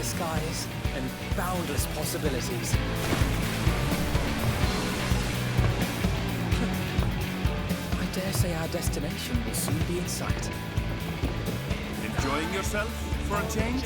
skies and boundless possibilities. I dare say our destination will soon be in sight. Enjoying yourself for a change?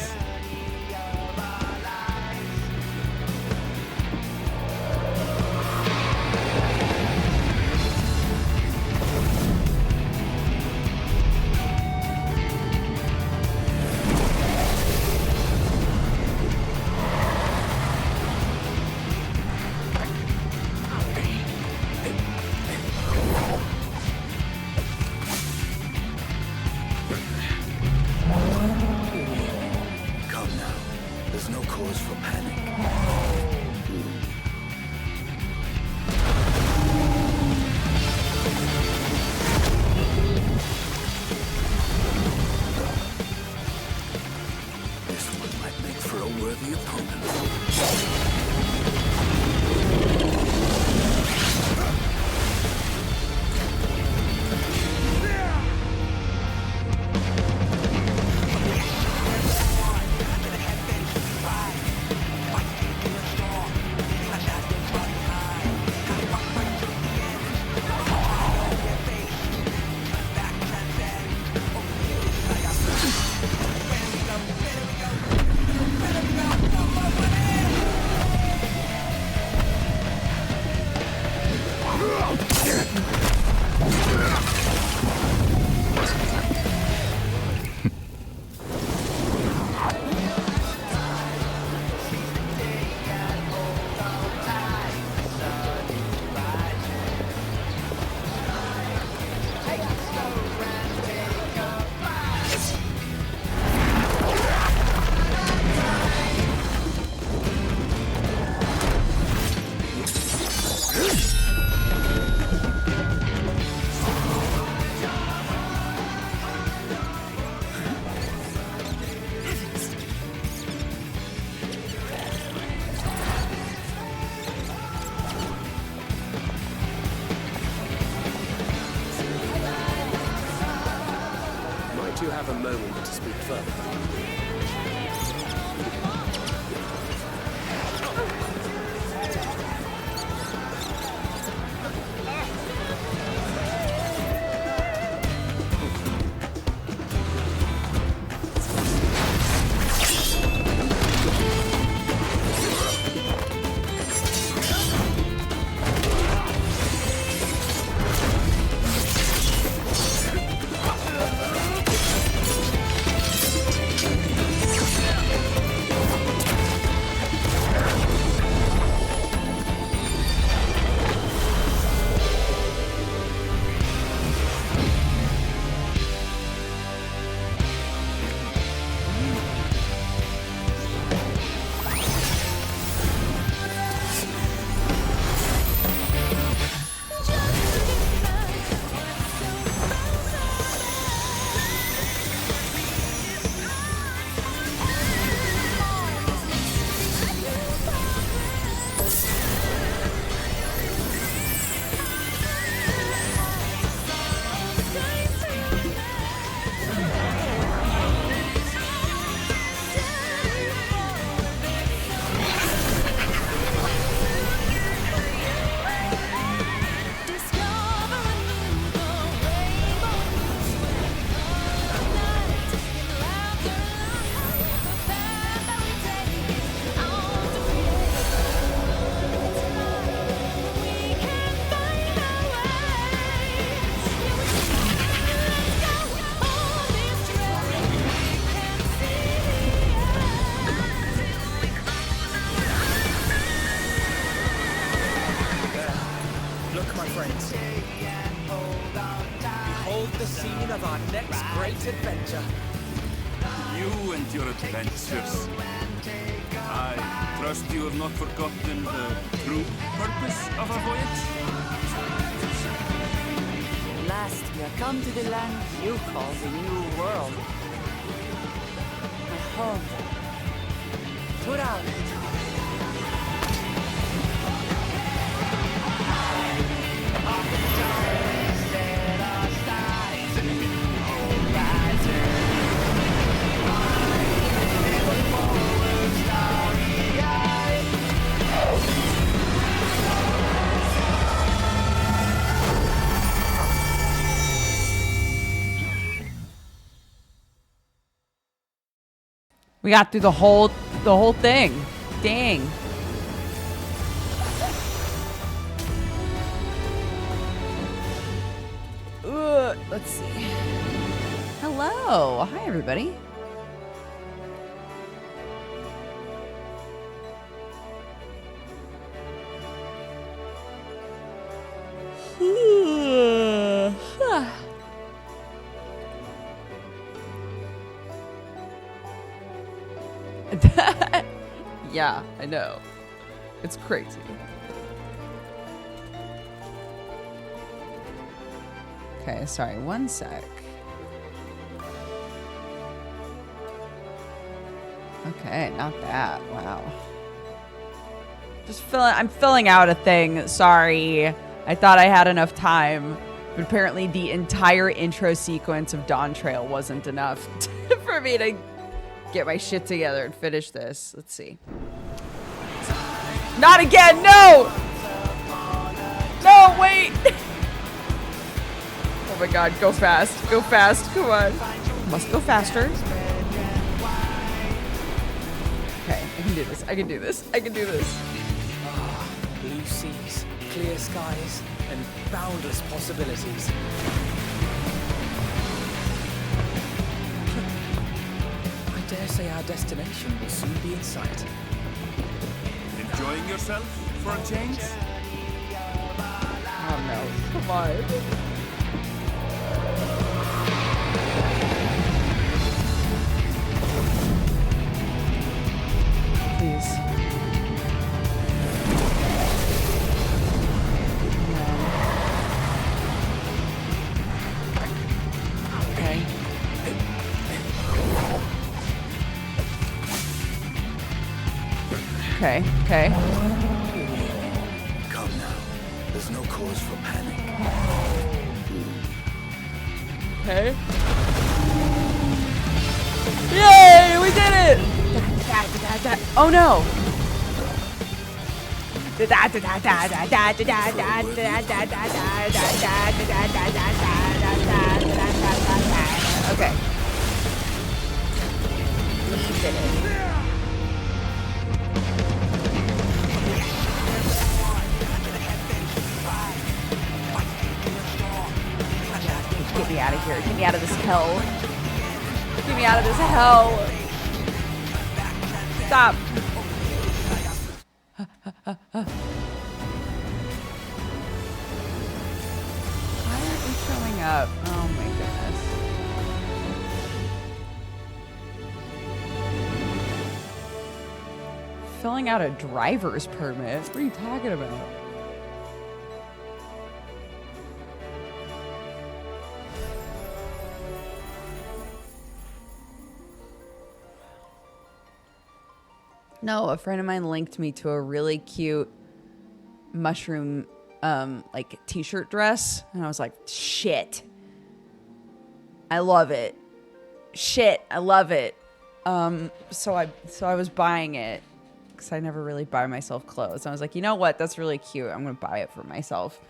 You have a moment to speak further. The scene of our next great adventure. You and your adventures. I trust you have not forgotten the true purpose of our voyage. At last we have come to the land you call the New World. My home. Tural. We got through the whole thing. Dang. Let's see. Hello. Hi, everybody. Yeah, I know. It's crazy. Okay, sorry, one sec. Okay, not that. Wow. I'm filling out a thing. Sorry. I thought I had enough time, but apparently the entire intro sequence of Dawntrail wasn't enough for me to get my shit together and finish this. Let's see. Not again! No! No, wait! Oh my god, go fast. Go fast. Come on. Must go faster. Okay, I can do this. I can do this. I can do this. Blue seas, clear skies, and boundless possibilities. I dare say our destination will soon be in sight. Enjoying yourself for a change? Oh no. Come on. Please. Okay. Okay, okay. Come now. There's no cause for panic. Okay. Yay! We did it! Oh no! Okay. We did it. Get me out of here. Get me out of this hell. Get me out of this hell. Stop. Why aren't you showing up? Oh my goodness. Filling out a driver's permit? What are you talking about? No, a friend of mine linked me to a really cute mushroom, like t-shirt dress. And I was like, shit. I love it. Shit, I love it. So I was buying it because I never really buy myself clothes. I was like, you know what? That's really cute. I'm going to buy it for myself.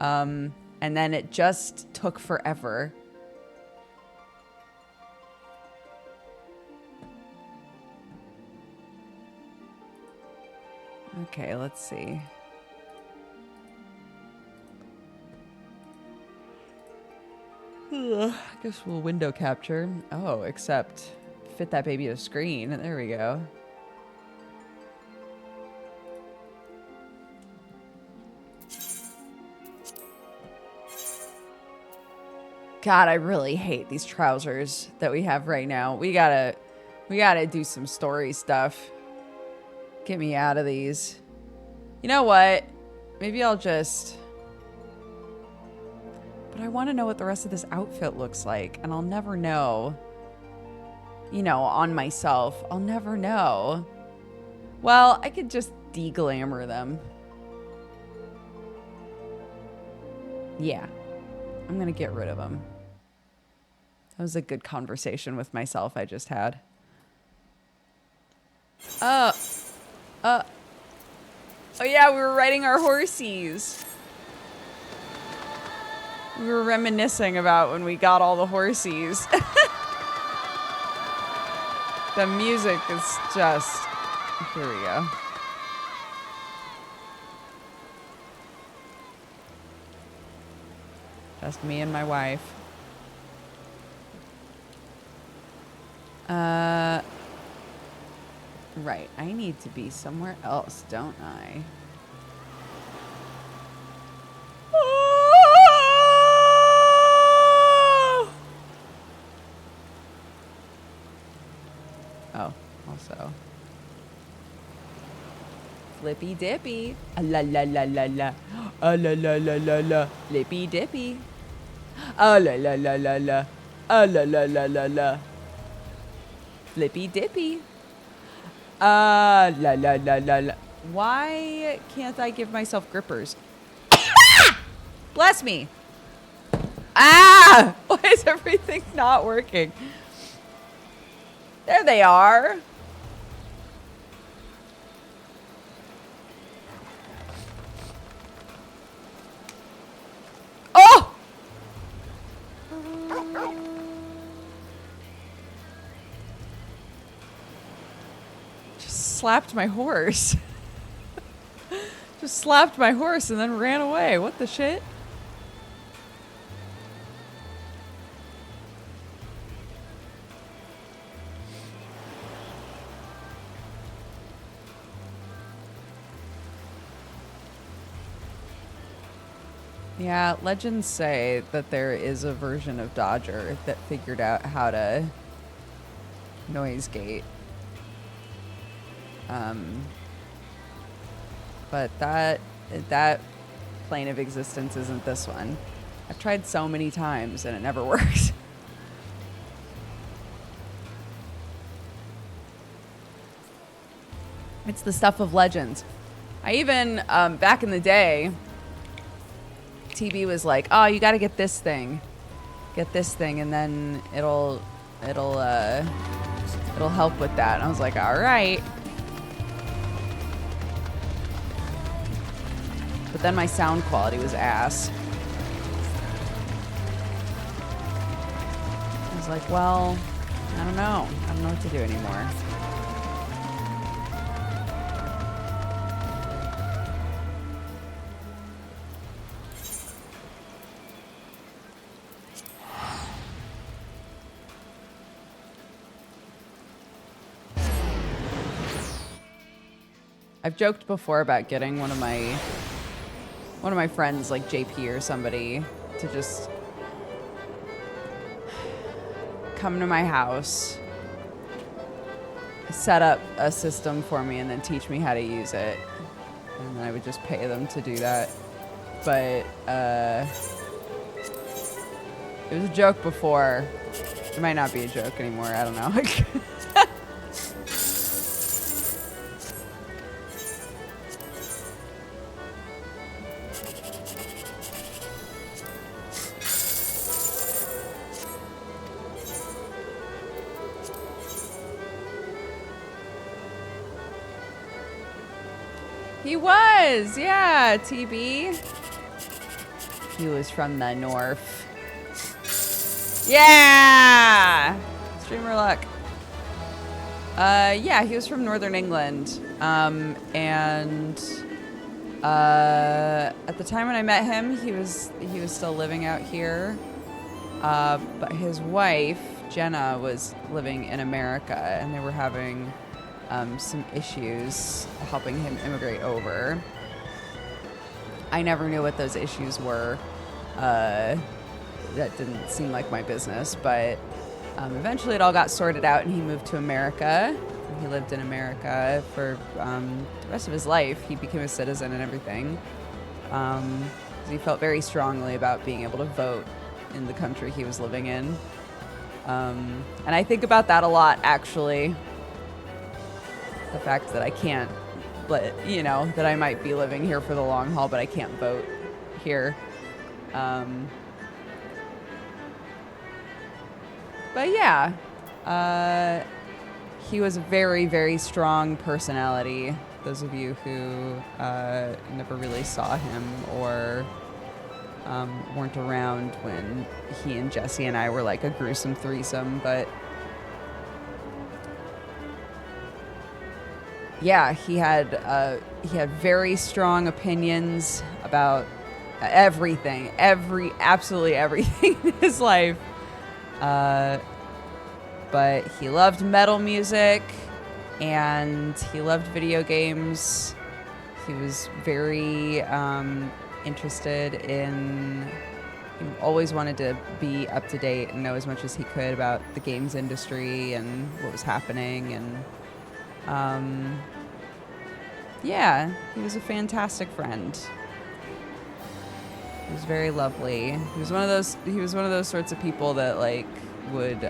And then it just took forever. Okay, let's see. I guess we'll window capture. Oh, except fit that baby to screen. There we go. God, I really hate these trousers that we have right now. We gotta do some story stuff. Get me out of these. You know what? Maybe I'll just... But I want to know what the rest of this outfit looks like. And I'll never know. You know, on myself. I'll never know. Well, I could just de-glamour them. Yeah. I'm going to get rid of them. That was a good conversation with myself I just had. Oh yeah, we were riding our horsies. We were reminiscing about when we got all the horsies. The music is just... Here we go. Just me and my wife. Right. I need to be somewhere else, don't I? Oh, also. Flippy dippy. Ah, la la la la la. Ah, la la la la la. Flippy dippy. Ah, la la la la la. Ah, la la la la la. Flippy dippy. Ah, la la la la la. Why can't I give myself grippers? Bless me. Ah! Why is everything not working? There they are. Oh! Just slapped my horse. Just slapped my horse and then ran away. What the shit? Yeah, legends say that there is a version of Dodger that figured out how to noise gate. But that plane of existence isn't this one. I've tried so many times and it never works. It's the stuff of legends. I even, back in the day, TB was like, "Oh, you got to get this thing, and then it'll help with that." And I was like, "All right." But then my sound quality was ass. I was like, "Well, I don't know what to do anymore." I've joked before about getting one of my friends, like JP or somebody, to just come to my house, set up a system for me, and then teach me how to use it. And then I would just pay them to do that. But it was a joke before. It might not be a joke anymore. I don't know. He was, yeah, TB. He was from the north. Yeah! Streamer luck. Yeah, he was from Northern England. And at the time when I met him, he was still living out here. But his wife, Jenna, was living in America, and they were having some issues helping him immigrate over. I never knew what those issues were. That didn't seem like my business, but eventually it all got sorted out and he moved to America. He lived in America for the rest of his life. He became a citizen and everything. He felt very strongly about being able to vote in the country he was living in. And I think about that a lot, actually. The fact that I can't, but that I might be living here for the long haul, but I can't vote here. But yeah, he was a very, very strong personality. Those of you who never really saw him or weren't around when he and Jesse and I were like a gruesome threesome, but yeah, he had very strong opinions about everything, absolutely everything in his life. But he loved metal music and he loved video games. He was very interested in, he always wanted to be up to date and know as much as he could about the games industry and what was happening. And yeah, he was a fantastic friend. He was very lovely. He was one of those sorts of people that like would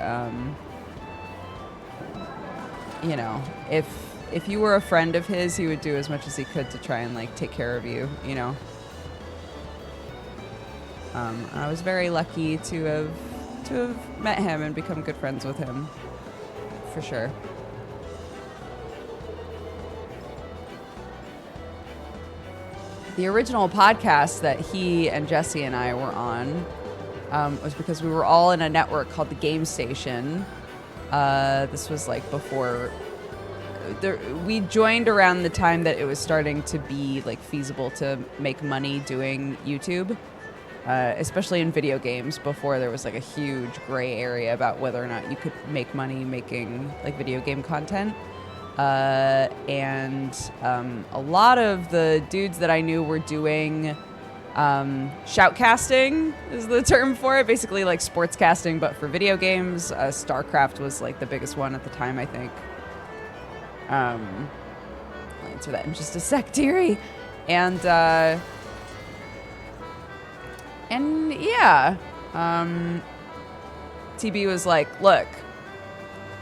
you know, if you were a friend of his, he would do as much as he could to try and like take care of you, you know. I was very lucky to have met him and become good friends with him, for sure. The original podcast that he and Jesse and I were on was because we were all in a network called the Game Station. This was like before we joined around the time that it was starting to be like feasible to make money doing YouTube, especially in video games. Before there was like a huge gray area about whether or not you could make money making like video game content. And a lot of the dudes that I knew were doing shoutcasting is the term for it, basically like sportscasting but for video games. StarCraft was like the biggest one at the time, I think. I'll answer that in just a sec, dearie. And yeah, TB was like, look,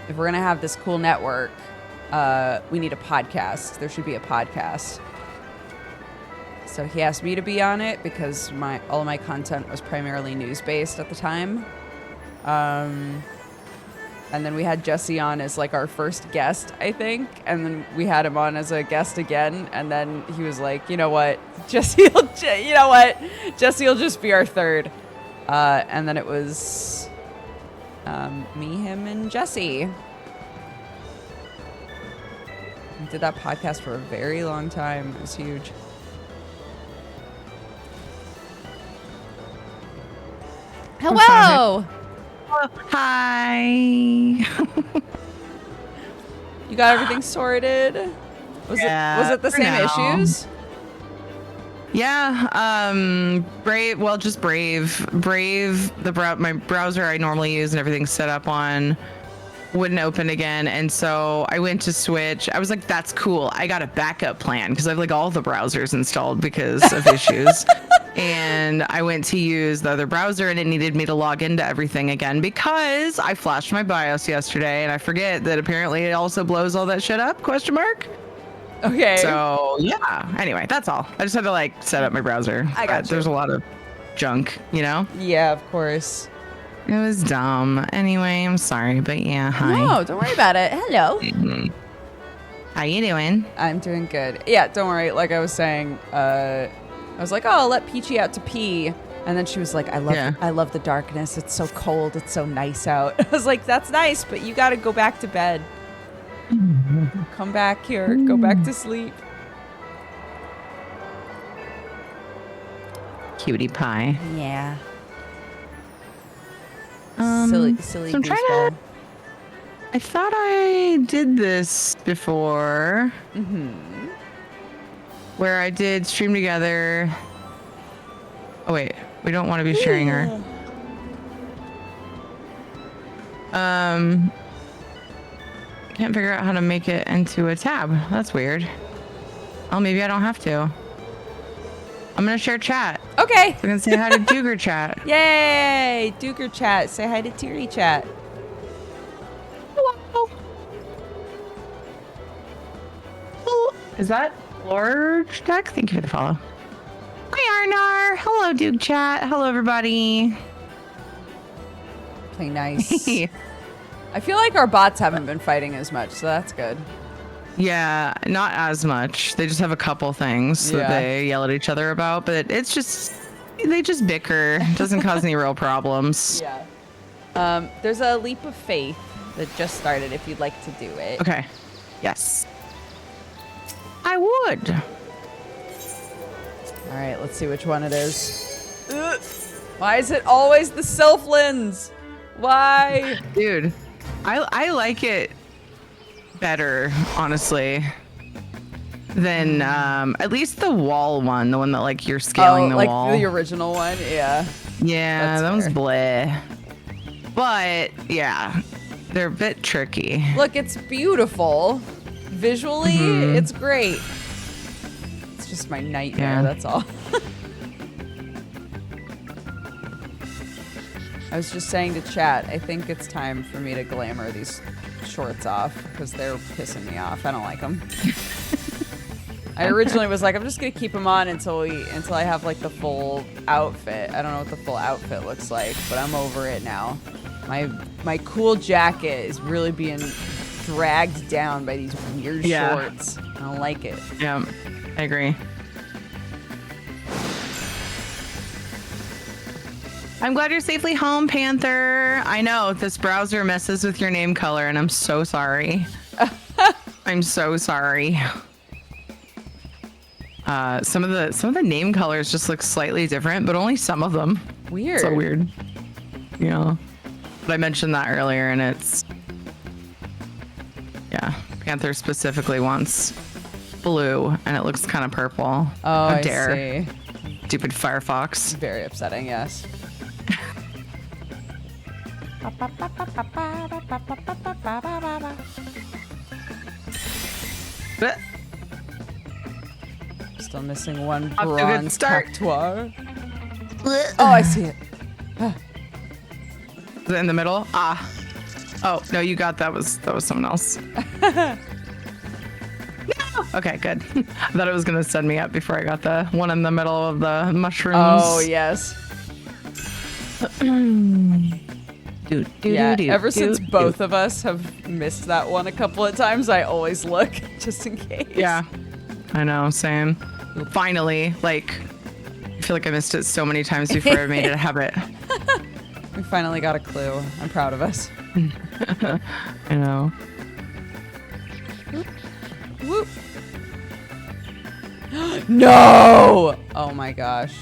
if we're gonna have this cool network, we need a podcast. There should be a podcast. So he asked me to be on it because all of my content was primarily news-based at the time. And then we had Jesse on as like our first guest, I think. And then we had him on as a guest again. And then he was like, you know what? Jesse will just be our third. And then it was me, him, and Jesse. We did that podcast for a very long time. It was huge. Hello. Hi. You got everything sorted? Was it the same issues? Yeah. Brave. Well, just Brave. My browser I normally use and everything's set up on wouldn't open again, and so I went to switch. I was like, that's cool. I got a backup plan because I have like all the browsers installed because of issues. And I went to use the other browser and it needed me to log into everything again because I flashed my BIOS yesterday and I forget that apparently it also blows all that shit up, ? Okay. So yeah, anyway, that's all. I just had to like set up my browser. I got you. There's a lot of junk, you know? Yeah, of course. It was dumb. Anyway, I'm sorry, but yeah, hi. No, don't worry about it. Hello. Mm-hmm. How you doing? I'm doing good. Yeah, don't worry. Like I was saying, I was like, oh, I'll let Peachy out to pee. And then she was like, I love the darkness. It's so cold. It's so nice out. I was like, that's nice, but you got to go back to bed. Come back here. Go back to sleep. Cutie pie. Yeah. Silly So I'm goofball. I thought I did this before. Mm-hmm. Where I did stream together. Oh wait, we don't want to be sharing her. Can't figure out how to make it into a tab. That's weird. Oh, maybe I don't have to. I'm gonna share chat. Okay. So I can say hi to Duger chat. Yay! Duker chat. Say hi to Teary chat. Hello. Is that Lord Tech? Thank you for the follow. Hi Arnar. Hello Duke chat. Hello everybody. Play nice. I feel like our bots haven't been fighting as much, so that's good. Yeah, not as much. They just have a couple things that they yell at each other about, but it's just, they just bicker. It doesn't cause any real problems. Yeah. There's a leap of faith that just started if you'd like to do it. Okay. Yes. I would. All right, let's see which one it is. Ugh. Why is it always the self lens? Why? Dude, I like it better, honestly, than at least the wall one, the one that like you're scaling the like wall. the original one, yeah. Yeah, That's that one's fair. bleh. But yeah, they're a bit tricky. Look, it's beautiful. Visually, it's great. It's just my nightmare, Yeah. that's all. I was just saying to chat, I think it's time for me to glamour these shorts off because they're pissing me off. I don't like them. I originally was like, I'm just gonna keep them on until I have like the full outfit. I don't know what the full outfit looks like, but I'm over it now. My cool jacket is really being dragged down by these weird shorts. I don't like it. Yeah, I agree. I'm glad you're safely home, Panther. I know this browser messes with your name color, and I'm so sorry. I'm so sorry. Some of the name colors just look slightly different, but only some of them. Weird. So weird. Yeah. But I mentioned that earlier, and it's Panther specifically wants blue, and it looks kind of purple. Oh, How I dare. see. Stupid Firefox. Very upsetting, yes. But Still missing one Off to a good bronze start. cactuar. Oh, I see it. is it in the middle? Ah. Oh, no, you got that was someone else. No! Okay, good. I thought it was gonna send me up before I got the one in the middle of the mushrooms. Oh, yes. Yeah, ever since both of us have missed that one a couple of times, I always look just in case. Yeah, I know, same. Finally, like, I feel like I missed it so many times before I made it a habit. We finally got a clue. I'm proud of us. I know. Whoop. No! Oh my gosh.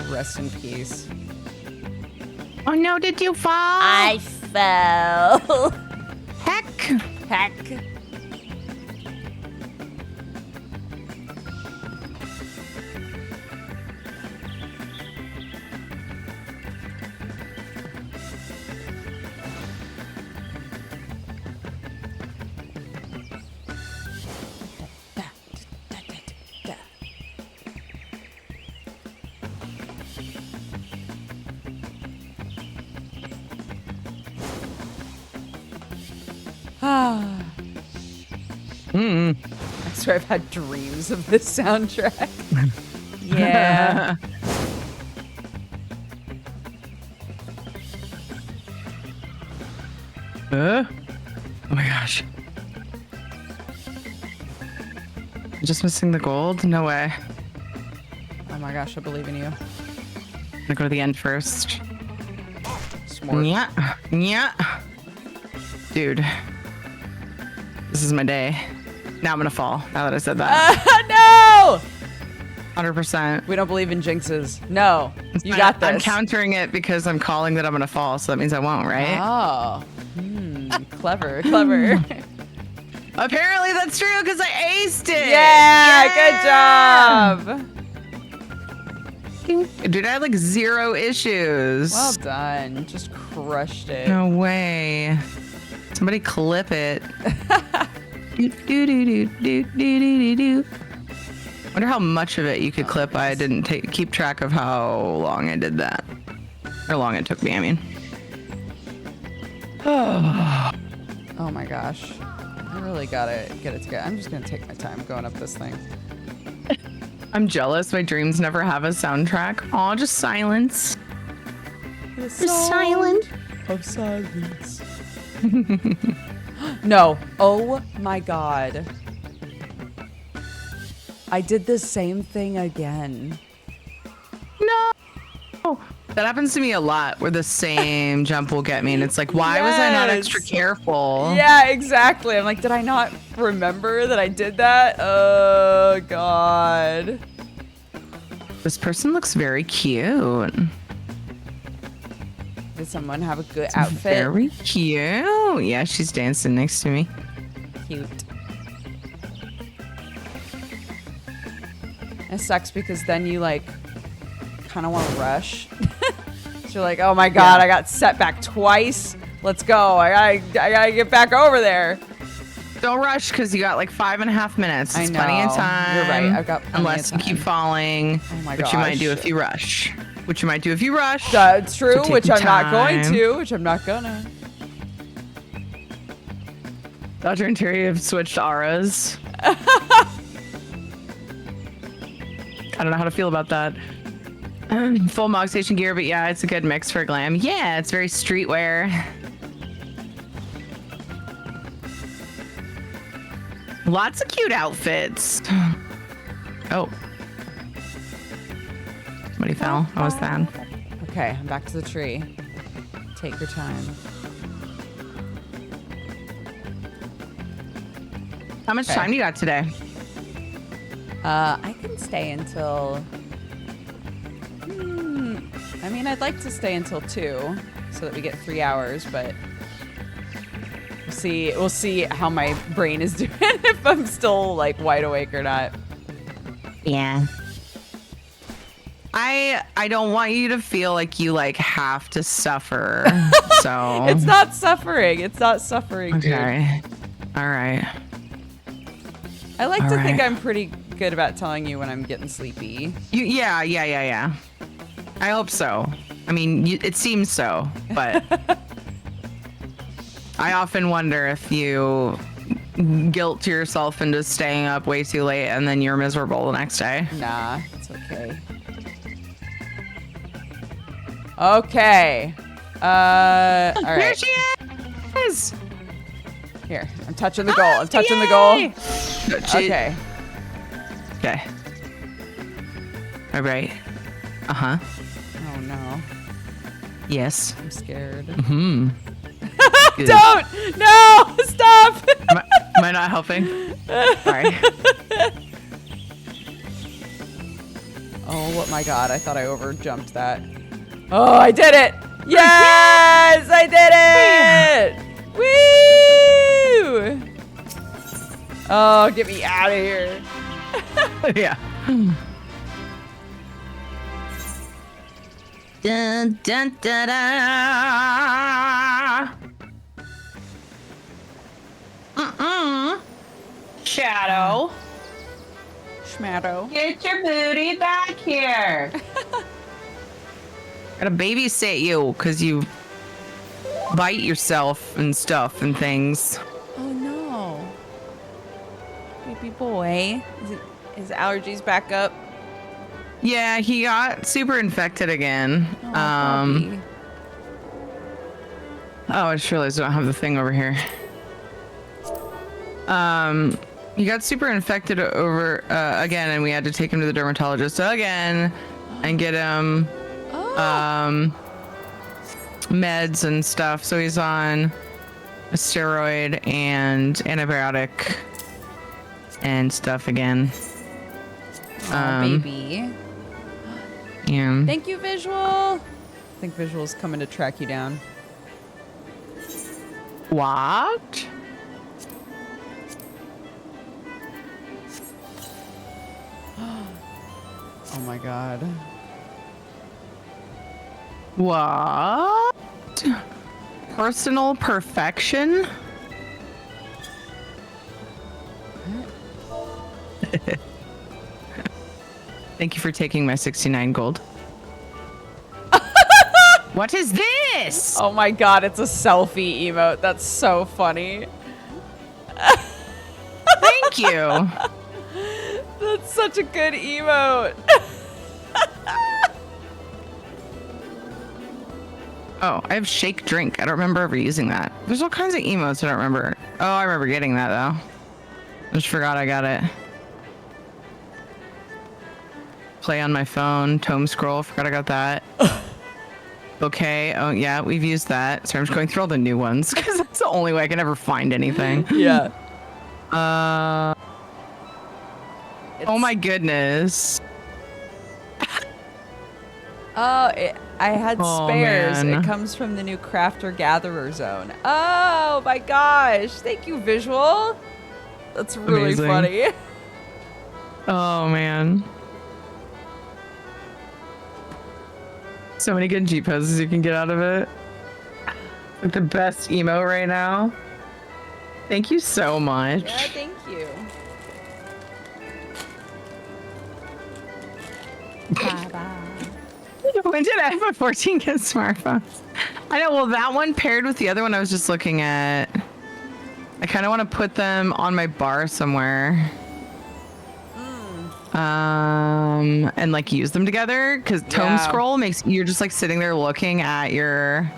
Rest in peace. Oh no, did you fall? I fell. Heck. Heck. I swear I've had dreams of this soundtrack. Yeah. Oh my gosh. Just missing the gold? No way. Oh my gosh, I believe in you. I'm gonna go to the end first. Smart. Yeah. Yeah. Dude. This is my day. Now I'm gonna fall. Now that I said that. No! 100%. We don't believe in jinxes. No. You got this. I'm countering it because I'm calling that I'm gonna fall, so that means I won't, right? Oh. Clever, clever. Apparently that's true because I aced it. Yeah, good job. Dude, I had like 0 issues. Well done. Just crushed it. No way. Somebody clip it. Do. Wonder how much of it you could clip. I didn't keep track of how long I did that. Or long it took me, I mean. Oh my gosh. I really gotta get it together. I'm just gonna take my time going up this thing. I'm jealous. My dreams never have a soundtrack. Aw, just silence. Just silent. Of silence. No. Oh my god. I did the same thing again. No. That happens to me a lot where the same jump will get me. And it's like, why was I not extra careful? Yeah, exactly. I'm like, did I not remember that I did that? Oh, God. This person looks very cute. Did someone have a good outfit? Very cute. Yeah, she's dancing next to me. Cute. It sucks because then you like kind of want to rush. So you're like, oh my God, I got set back twice. Let's go. I gotta get back over there. Don't rush because you got like 5.5 minutes. It's I know. plenty of time. You're right. I've got plenty unless of you keep time. falling. Oh my which you might do gosh. if you rush. Which you might do if you rush. That's true, So take which your I'm not going time. to, which I'm not gonna. Dodger and Terry have switched auras. I don't know how to feel about that. Full Mog Station gear, but yeah, it's a good mix for glam. Yeah, it's very streetwear. Lots of cute outfits. Oh. Somebody fell. What was that? Okay, I'm back to the tree. Take your time. How much Okay. time do you got today? I can stay until. I mean, I'd like to stay until 2, so that we get 3 hours. But we'll see. We'll see how my brain is doing if I'm still like wide awake or not. Yeah. I don't want you to feel like you like have to suffer. So It's not suffering. It's not suffering. Dude. okay. All right. I like All to think right. I'm pretty good about telling you when I'm getting sleepy. Yeah. I hope so. I mean, it seems so, but I often wonder if you guilt yourself into staying up way too late and then you're miserable the next day. Nah, it's okay. Okay. All There right. she is. Here, I'm touching the goal. I'm touching the goal. Yay! Okay. Okay. All right. Uh-huh. Oh no, Yes. I'm scared. Hmm. Good. Don't! No! Stop! Am I not helping? Sorry. Oh my God! I thought I overjumped that. Oh, I did it! Yes, I did it! Woo! Oh, get me out of here! Yeah. Dun, dun, da, da. Shadow, Schmatto. get your booty back here. Gotta babysit you because you bite yourself and stuff and things. Oh no. Baby boy. Is it his allergies back up? Yeah, he got super infected again. Oh, puppy. Oh, I just realized I don't have the thing over here. He got super infected over again, and we had to take him to the dermatologist again and get him meds and stuff. So he's on a steroid and antibiotic and stuff again. Baby. Yeah. Thank you, Visual. I think Visual's coming to track you down. What? Oh my God. What? Personal perfection? Thank you for taking my 69 gold. What is this? Oh my God, it's a selfie emote. That's so funny. Thank you. That's such a good emote. Oh, I have shake drink. I don't remember ever using that. There's all kinds of emotes I don't remember. Oh, I remember getting that though. I just forgot I got it. Play on my phone, tome scroll, forgot I got that. bouquet. Oh yeah, we've used that. So I'm just going through all the new ones because that's the only way I can ever find anything. Yeah. Oh my goodness. I had Oh, spares. man. It comes from the new Crafter Gatherer Zone. Oh my gosh. Thank you, Visual. That's really Amazing. funny. Oh man. So many good G poses you can get out of it. Like the best emo right now. Thank you so much. Yeah, thank you. Bye-bye. When did iPhone 14 get smartphones? I know. Well, that one paired with the other one I was just looking at. I kind of want to put them on my bar somewhere. And like use them together because tome Yeah. scroll makes you're just like sitting there looking at your.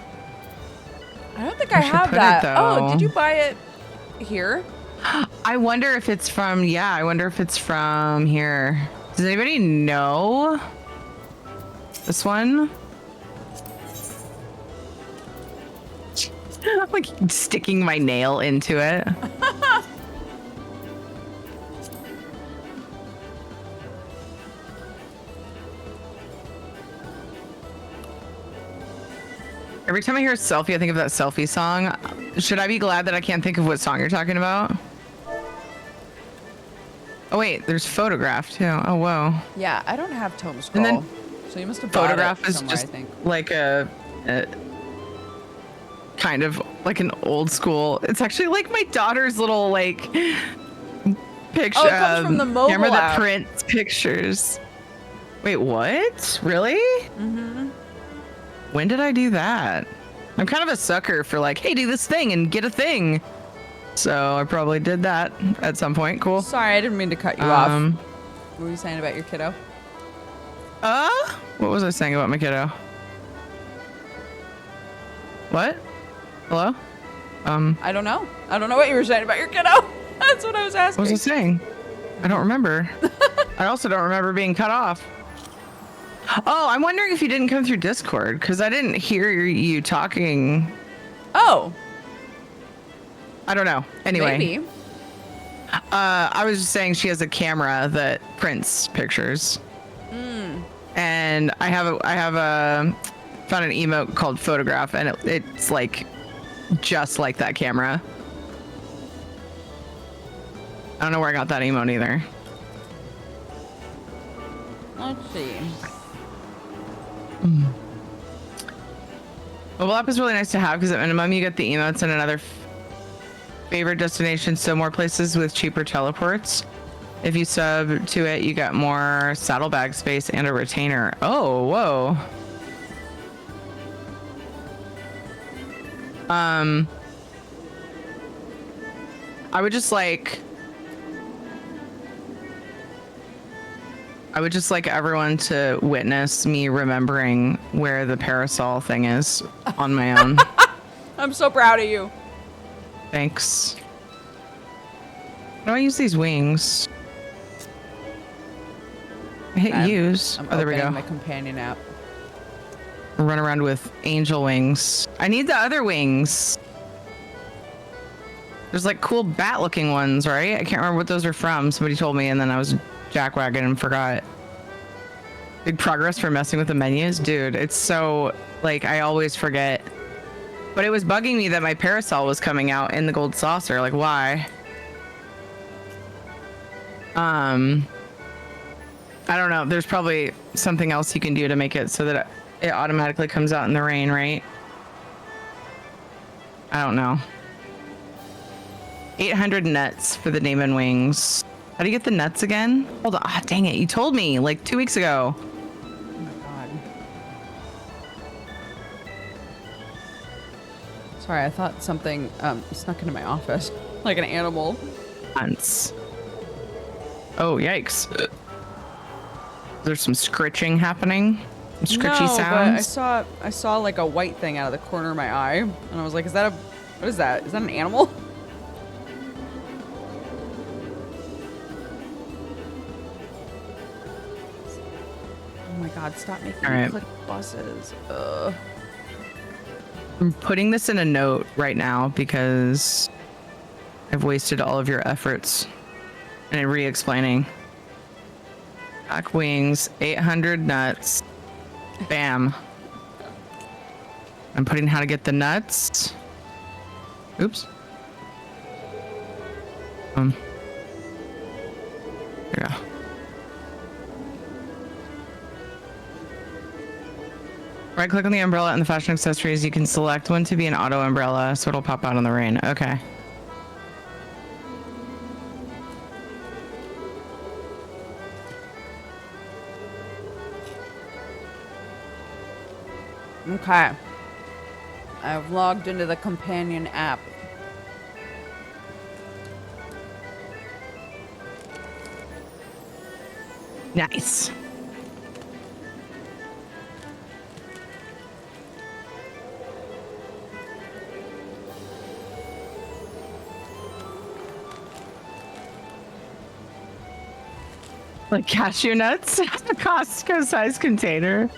I don't think I should have put it, that. though. Oh, did you buy it here? I wonder if it's from. Yeah, I wonder if it's from here. Does anybody know this one? I'm like sticking my nail into it. Every time I hear selfie, I think of that selfie song. Should I be glad that I can't think of what song you're talking about? Oh wait, there's photograph too. Oh whoa. Yeah, I don't have tome scroll. then So you must have bought Photograph it is somewhere, just I think. like a kind of like an old school. It's actually like my daughter's little like picture. Oh, it comes from the mobile camera app. that prints pictures. Wait, what? Really? Mm-hmm. When did I do that? I'm kind of a sucker for like, hey, do this thing and get a thing. So I probably did that at some point. Cool. Sorry, I didn't mean to cut you off. What were you saying about your kiddo? What was I saying about my kiddo? What? Hello? I don't know. I don't know what you were saying about your kiddo. That's what I was asking. What was I saying? I don't remember. I also don't remember being cut off. Oh, I'm wondering if you didn't come through Discord because I didn't hear you talking. Oh, I don't know. Anyway, maybe. I was just saying she has a camera that prints pictures. And I have found an emote called Photograph, and it's like just like that camera. I don't know where I got that emote either. Let's see. Mobile app is really nice to have because at minimum you get the emotes and another favorite destination, so more places with cheaper teleports. If you sub to it, you get more saddlebag space and a retainer. Oh, whoa. I would just like everyone to witness me remembering where the parasol thing is on my own. I'm so proud of you. Thanks. How do I use these wings? I hit use. I'm Oh, there we opening go. the companion app. Run around with angel wings. I need the other wings. There's like cool bat looking ones, right? I can't remember what those are from. Somebody told me and then I was jackwagon and forgot. Big progress for messing with the menus. Dude, it's so like I always forget. But it was bugging me that my parasol was coming out in the gold saucer. Like why? I don't know. There's probably something else you can do to make it so that it automatically comes out in the rain, right? I don't know. 800 nuts for the Damon wings. How do you get the nuts again? Hold on. Ah, dang it. You told me like 2 weeks ago. Oh my god. Sorry, I thought something snuck into my office. Like an animal. Nuts. Oh, yikes. There's some scritching happening. Some scritchy no, sounds. but I saw like a white thing out of the corner of my eye. And I was like, what is that? Is that an animal? Oh my god, stop making All me right. click buses. Ugh. I'm putting this in a note right now because I've wasted all of your efforts and re-explaining. Pack wings, 800 nuts. Bam. I'm putting how to get the nuts. Oops. There we go. Right click on the umbrella and the fashion accessories. You can select one to be an auto umbrella, so it'll pop out in the rain. Okay. Okay. I've logged into the companion app. Nice. Like cashew nuts, a Costco size container.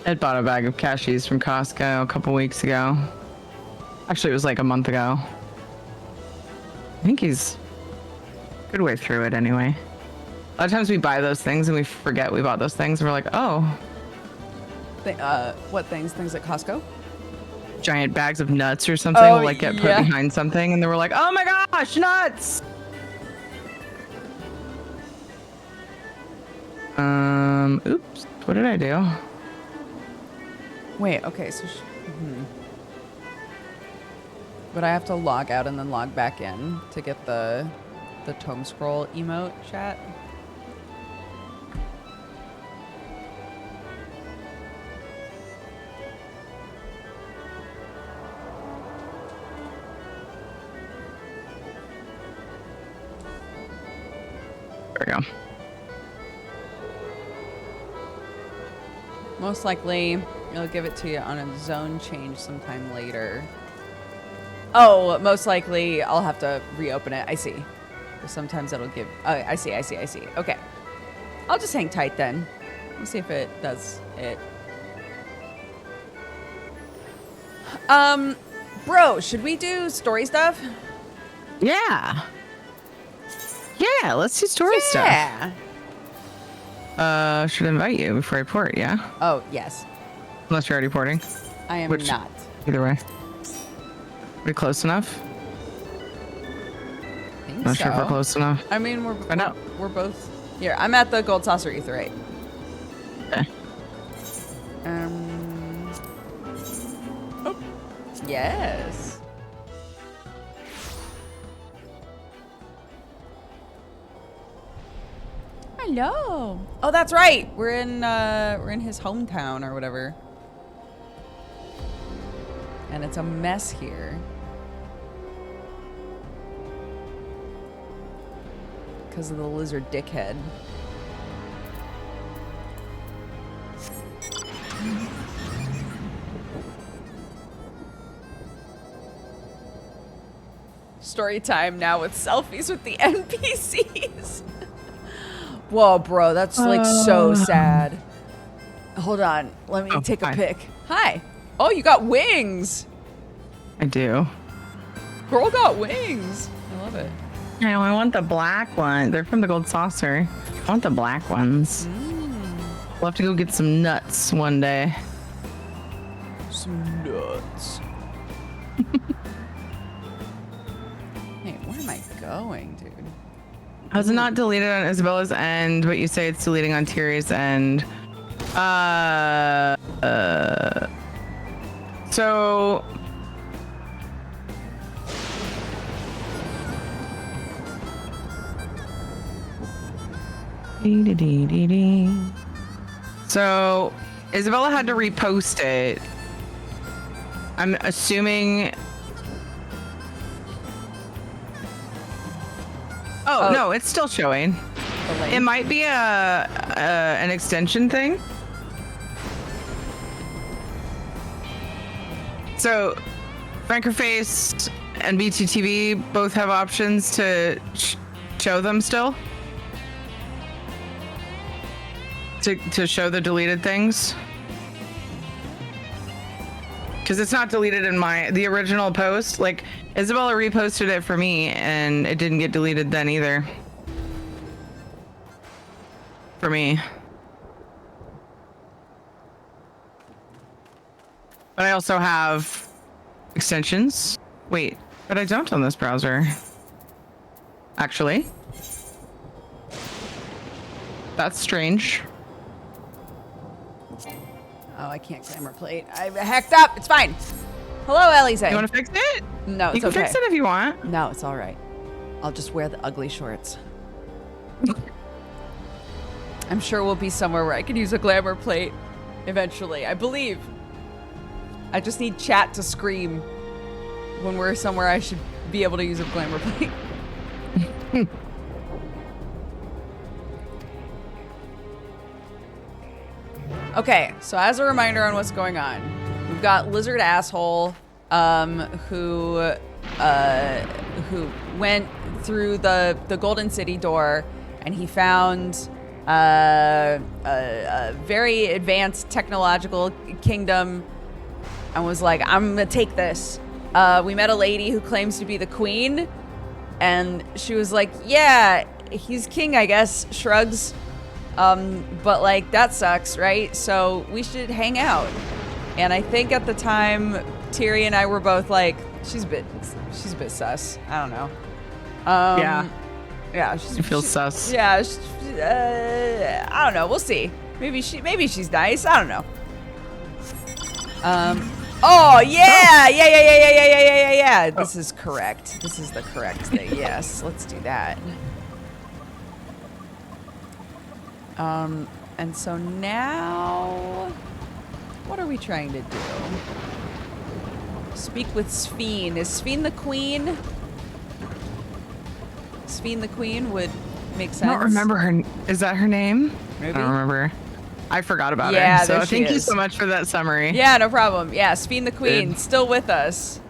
I bought a bag of cashews from Costco a couple weeks ago. Actually, it was like a month ago. I think he's a good way through it anyway. A lot of times we buy those things and we forget we bought those things and we're like, oh. What things? Things at Costco? Giant bags of nuts or something will like get put behind something and then we're like, oh my gosh, nuts! Oops, what did I do? Wait, okay, so... But I have to log out and then log back in to get the tome scroll emote chat. There we go. Most likely, it'll give it to you on a zone change sometime later. Oh, most likely, I'll have to reopen it. I see. Sometimes it'll give... Oh, I see. Okay. I'll just hang tight then. We'll see if it does it. Bro, should we do story stuff? Yeah. Yeah, let's do story stuff. Yeah. Should I invite you before I port, yeah? Oh, yes. Unless you're already porting. I am Which- not. Either way. Are we close enough? I think Not sure if we're so. close enough. I mean, Find out. we're both... Here, I'm at the Gold Saucer Etherite. Okay. Oh. Yes. Hello. Oh, that's right. We're in his hometown or whatever. And it's a mess here. Because of the lizard dickhead. Story time now with selfies with the NPCs. Whoa, bro, that's like so sad. Hold on, let me take a hi. pic. Hi. Oh, you got wings. I do. Girl got wings. I love it. No, I want the black one. They're from the Gold Saucer. I want the black ones. We'll have to go get some nuts one day. Some nuts. Hey, where am I going, dude? How's it not deleted on Isabella's end, but you say it's deleting on Tyrion's end? So... So, Isabella had to repost it. I'm assuming... Oh, no, it's still showing. It might be an extension thing. So, Frankerface and BTTV both have options to show them still. to show the deleted things? Because it's not deleted in the original post. Like, Isabella reposted it for me, and it didn't get deleted then either. For me. But I also have extensions. Wait, but I don't on this browser. Actually. That's strange. Oh, I can't glamour plate. I hacked up. It's fine. Hello, Elise. You want to fix it? No, it's you can okay. fix it if you want. No, it's all right. I'll just wear the ugly shorts. I'm sure we'll be somewhere where I can use a glamour plate eventually. I believe. I just need chat to scream when we're somewhere I should be able to use a glamour plate. Okay, so as a reminder on what's going on, we've got Lizard Asshole, who went through the Golden City door, and he found a very advanced technological kingdom, and was like, "I'm gonna take this." We met a lady who claims to be the queen, and she was like, "Yeah, he's king, I guess." Shrugs. But like, that sucks, right? So we should hang out. And I think at the time, Tiri and I were both like, she's a bit sus. I don't know. Yeah. Yeah. She feels sus. Yeah. I don't know. We'll see. Maybe she's nice. I don't know. Oh yeah. Yeah. This is correct. This is the correct thing. Yes. Let's do that. And so now, what are we trying to do? Speak with Sphene. Is Sphene the queen? Sphene the queen would make sense. I don't remember her. Is that her name? Maybe. I don't remember. I forgot about Yeah, her. So there she thank you is. so much for that summary. Yeah, no problem. Yeah, Sphene the queen, Good. still with us.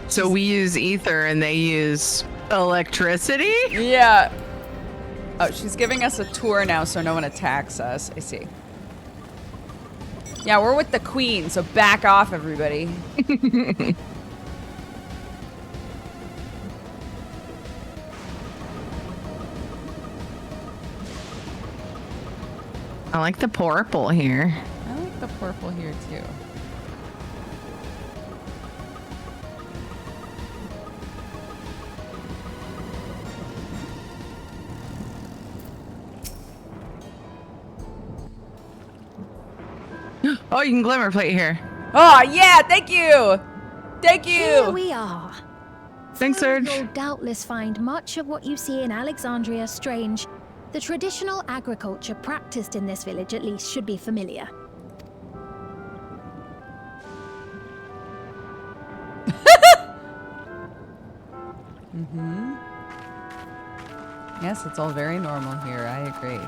So we use ether and they use electricity? Yeah. Oh, she's giving us a tour now so no one attacks us. I see. Yeah, we're with the queen, so back off, everybody. I like the purple here. I like the purple here, too. Oh, you can glimmer plate here. Oh, yeah, thank you. Thank Here you. we are. Thanks, Though Serge. You'll doubtless find much of what you see in Alexandria strange. The traditional agriculture practiced in this village, at least, should be familiar. Yes, it's all very normal here. I agree.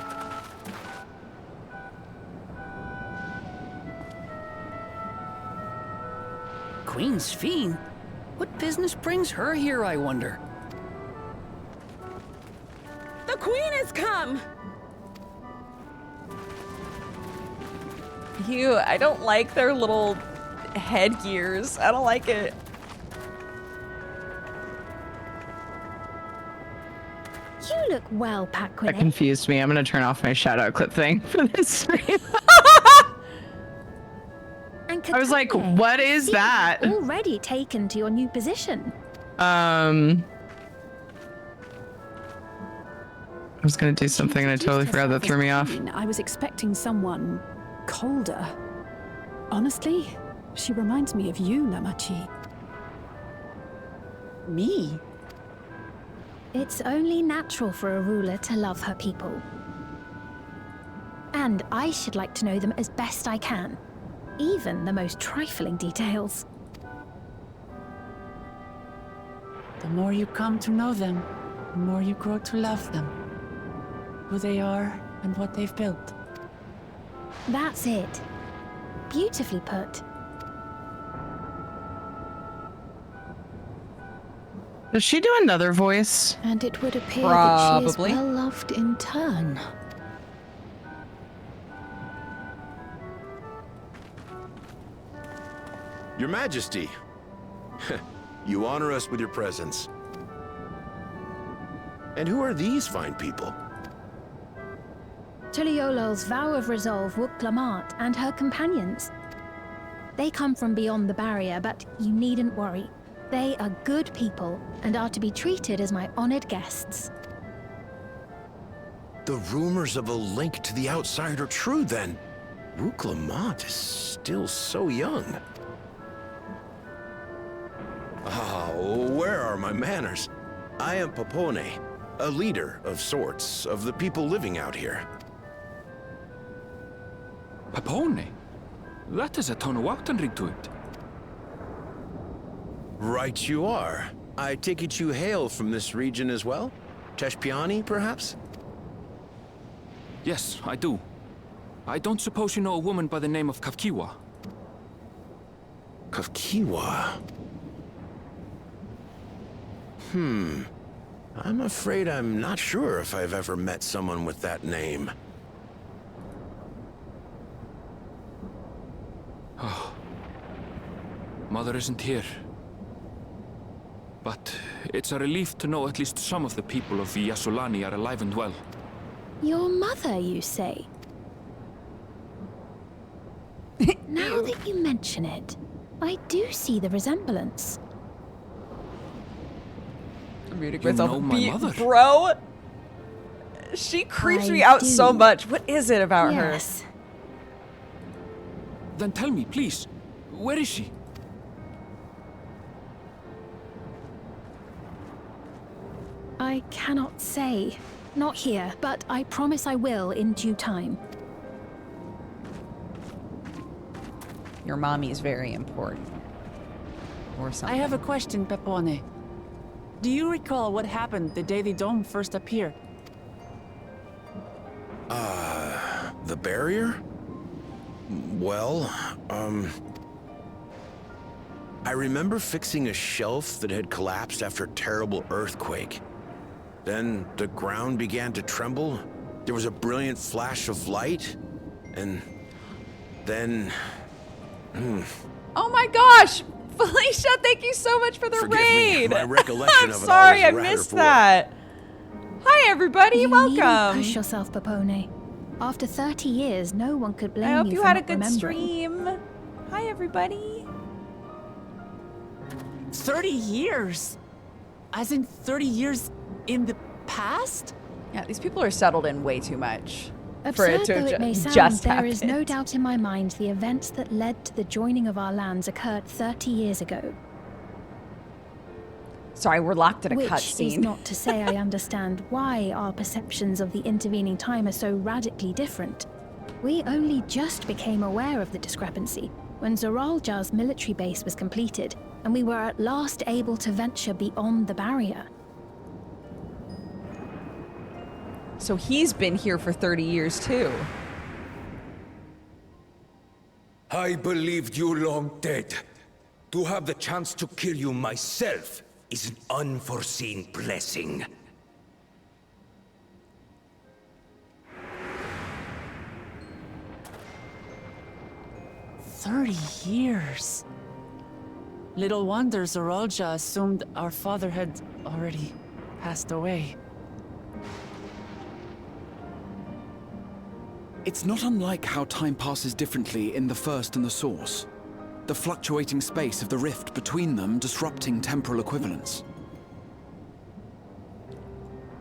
Queen Sphene? What business brings her here, I wonder? The queen has come! Ew, I don't like their little headgears. I don't like it. You look well, That Paquin. confused me. I'm going to turn off my shout out clip thing for this stream. And I was like, Katane, what is seems that? already taken to your new position. I was going to do something and I totally forgot. That threw me off. I was expecting someone colder. Honestly, She reminds me of you, Namachi. Me? It's only natural for a ruler to love her people. And I should like to know them as best I can, even the most trifling details. The more you come to know them, the more you grow to love them. Who they are and what they've built. That's it. Beautifully put. Does she do another voice? And it would appear that she is Probably. well loved in turn. Your Majesty, you honor us with your presence. And who are these fine people? Tuliolol's vow of resolve Wuk-Lamat and her companions. They come from beyond the barrier, but you needn't worry. They are good people and are to be treated as my honored guests. The rumors of a link to the outside are true, then. Wuk-Lamat is still so young. Ah, where are my manners? I am Popone, a leader of sorts of the people living out here. Papone? That is a Tonawaktan ring to it. Right you are. I take it you hail from this region as well? Teshpiani, perhaps? Yes, I do. I don't suppose you know a woman by the name of Kavkiwa? Kavkiwa? I'm afraid I'm not sure if I've ever met someone with that name. Mother isn't here. But it's a relief to know at least some of the people of Yasulani are alive and well. Your mother, you say? Now that you mention it, I do see the resemblance. I'm muting You myself. know my mother? Bro, she creeps I me out do. so much. What is it about her? Yes. Then tell me, please, where is she? I cannot say. Not here, but I promise I will in due time. Your mommy is very important. Or I something. have a question, Pepone. Do you recall what happened the day the dome first appeared? The barrier? Well, I remember fixing a shelf that had collapsed after a terrible earthquake. Then the ground began to tremble. There was a brilliant flash of light, and then... Oh my gosh! Felicia, thank you so much for the Forgive raid! me, my recollection I'm of it sorry, all I is rather missed poor. that. Hi everybody, You needn't welcome! push yourself, Popone. After 30 years, no one could blame I hope you you for had a not good remembering. stream. Hi everybody. 30 years? As in 30 years in the past? Yeah, these people are settled in way too much. For Absurd it to though it may sound, just there is no happened. doubt in my mind the events that led to the joining of our lands occurred 30 years ago. Sorry, we're locked in a Which is cutscene. not to say I understand why our perceptions of the intervening time are so radically different. We only just became aware of the discrepancy when Zoralja's military base was completed, and we were at last able to venture beyond the barrier. So he's been here for 30 years too. I believed you long dead. To have the chance to kill you myself is an unforeseen blessing. Years. Little wonder Zoralja assumed our father had already passed away. It's not unlike how time passes differently in the First and the Source. The fluctuating space of the rift between them disrupting temporal equivalence.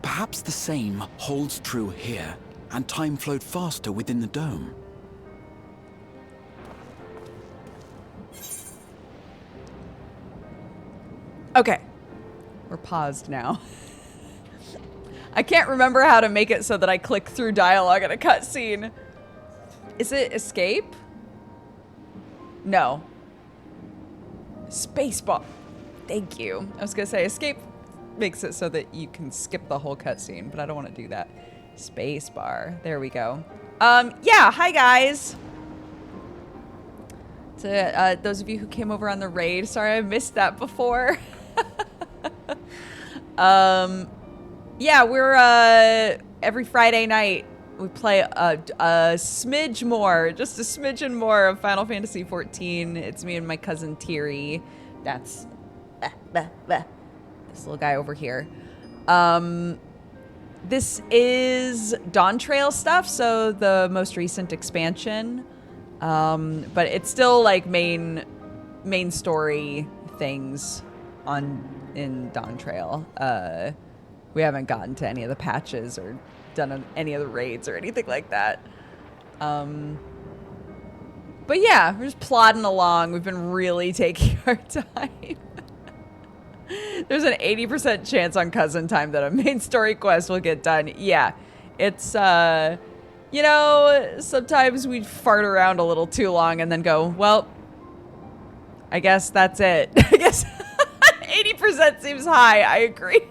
Perhaps the same holds true here, and time flowed faster within the dome. Okay. We're paused now. I can't remember how to make it so that I click through dialogue in a cutscene. Is it escape? No. Spacebar. Thank you. I was gonna say escape makes it so that you can skip the whole cutscene, but I don't want to do that. Spacebar. There we go. Yeah. Hi guys. To those of you who came over on the raid, sorry I missed that before. Yeah, we're every Friday night we play a smidge more, just a smidgen more of Final Fantasy XIV. It's me and my cousin Tiri. That's this little guy over here. This is Dawntrail stuff, so the most recent expansion. But it's still like main story things in Dawntrail. We haven't gotten to any of the patches or done any of the raids or anything like that. But yeah, we're just plodding along. We've been really taking our time. There's an 80% chance on cousin time that a main story quest will get done. Yeah, it's, you know, sometimes we fart around a little too long and then go, well, I guess that's it. I guess 80% seems high. I agree.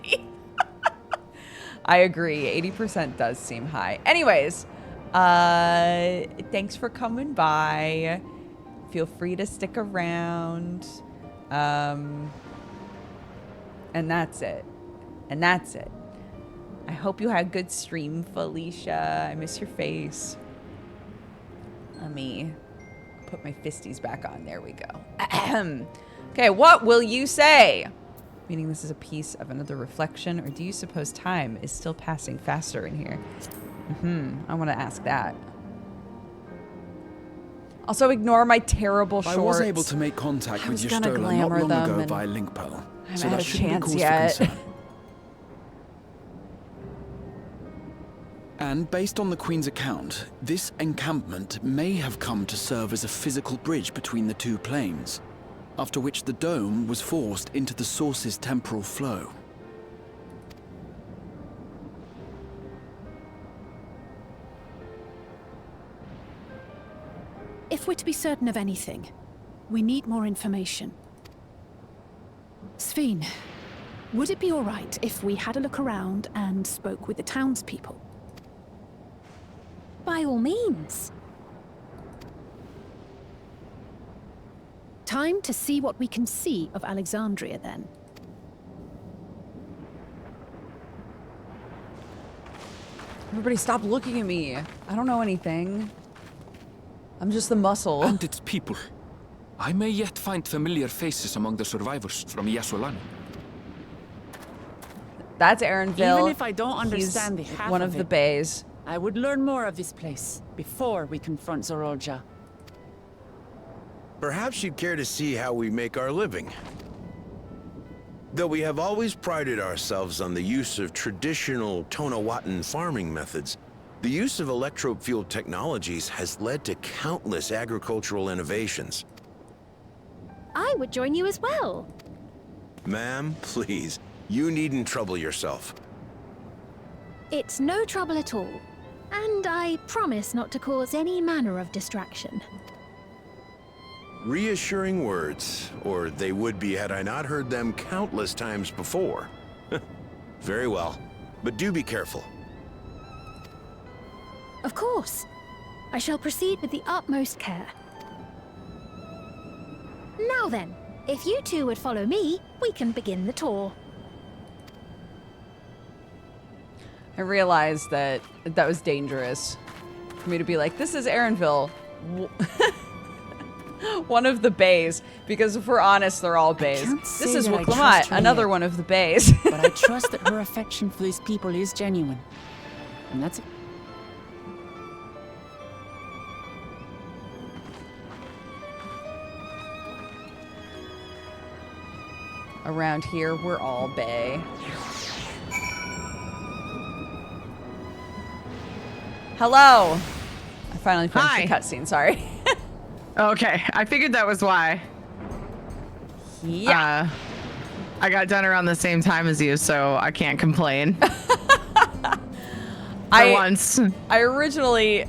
I agree. 80% does seem high. Anyways, thanks for coming by. Feel free to stick around. And that's it. And that's it. I hope you had a good stream, Felicia. I miss your face. Let me put my fisties back on. There we go. Okay, what will you say? Meaning this is a piece of another reflection, or do you suppose time is still passing faster in here? I want to ask that. Also, ignore my terrible shorts. I was able to make contact with Y'shtola not long ago via link pearl, so that shouldn't be cause for concern. And based on the Queen's account, this encampment may have come to serve as a physical bridge between the two planes, after which the dome was forced into the source's temporal flow. If we're to be certain of anything, we need more information. Sveen, would it be all right if we had a look around and spoke with the townspeople? By all means. Time to see what we can see of Alexandria, then. Everybody stop looking at me. I don't know anything. I'm just the muscle. And its people. I may yet find familiar faces among the survivors from Yasolani. That's Aaronville. Even if I don't understand the half one of the bays. I would learn more of this place before we confront Zorolja. Perhaps you'd care to see how we make our living. Though we have always prided ourselves on the use of traditional Tonawatan farming methods, the use of electro-fueled technologies has led to countless agricultural innovations. I would join you as well. Ma'am, please, you needn't trouble yourself. It's no trouble at all. And I promise not to cause any manner of distraction. Reassuring words, or they would be had I not heard them countless times before. Very well, but do be careful. Of course. I shall proceed with the utmost care. Now then, if you two would follow me, we can begin the tour. I realized that that was dangerous for me to be like, this is Aaronville. One of the bays, because if we're honest, they're all bays. This is Wiklamat, another one of the bays. But I trust that her affection for these people is genuine. And that's it. Around here, we're all bay. Hello. I finally finished the cutscene, sorry. Okay, I figured that was why. Yeah. I got done around the same time as you, so I can't complain. Once. I originally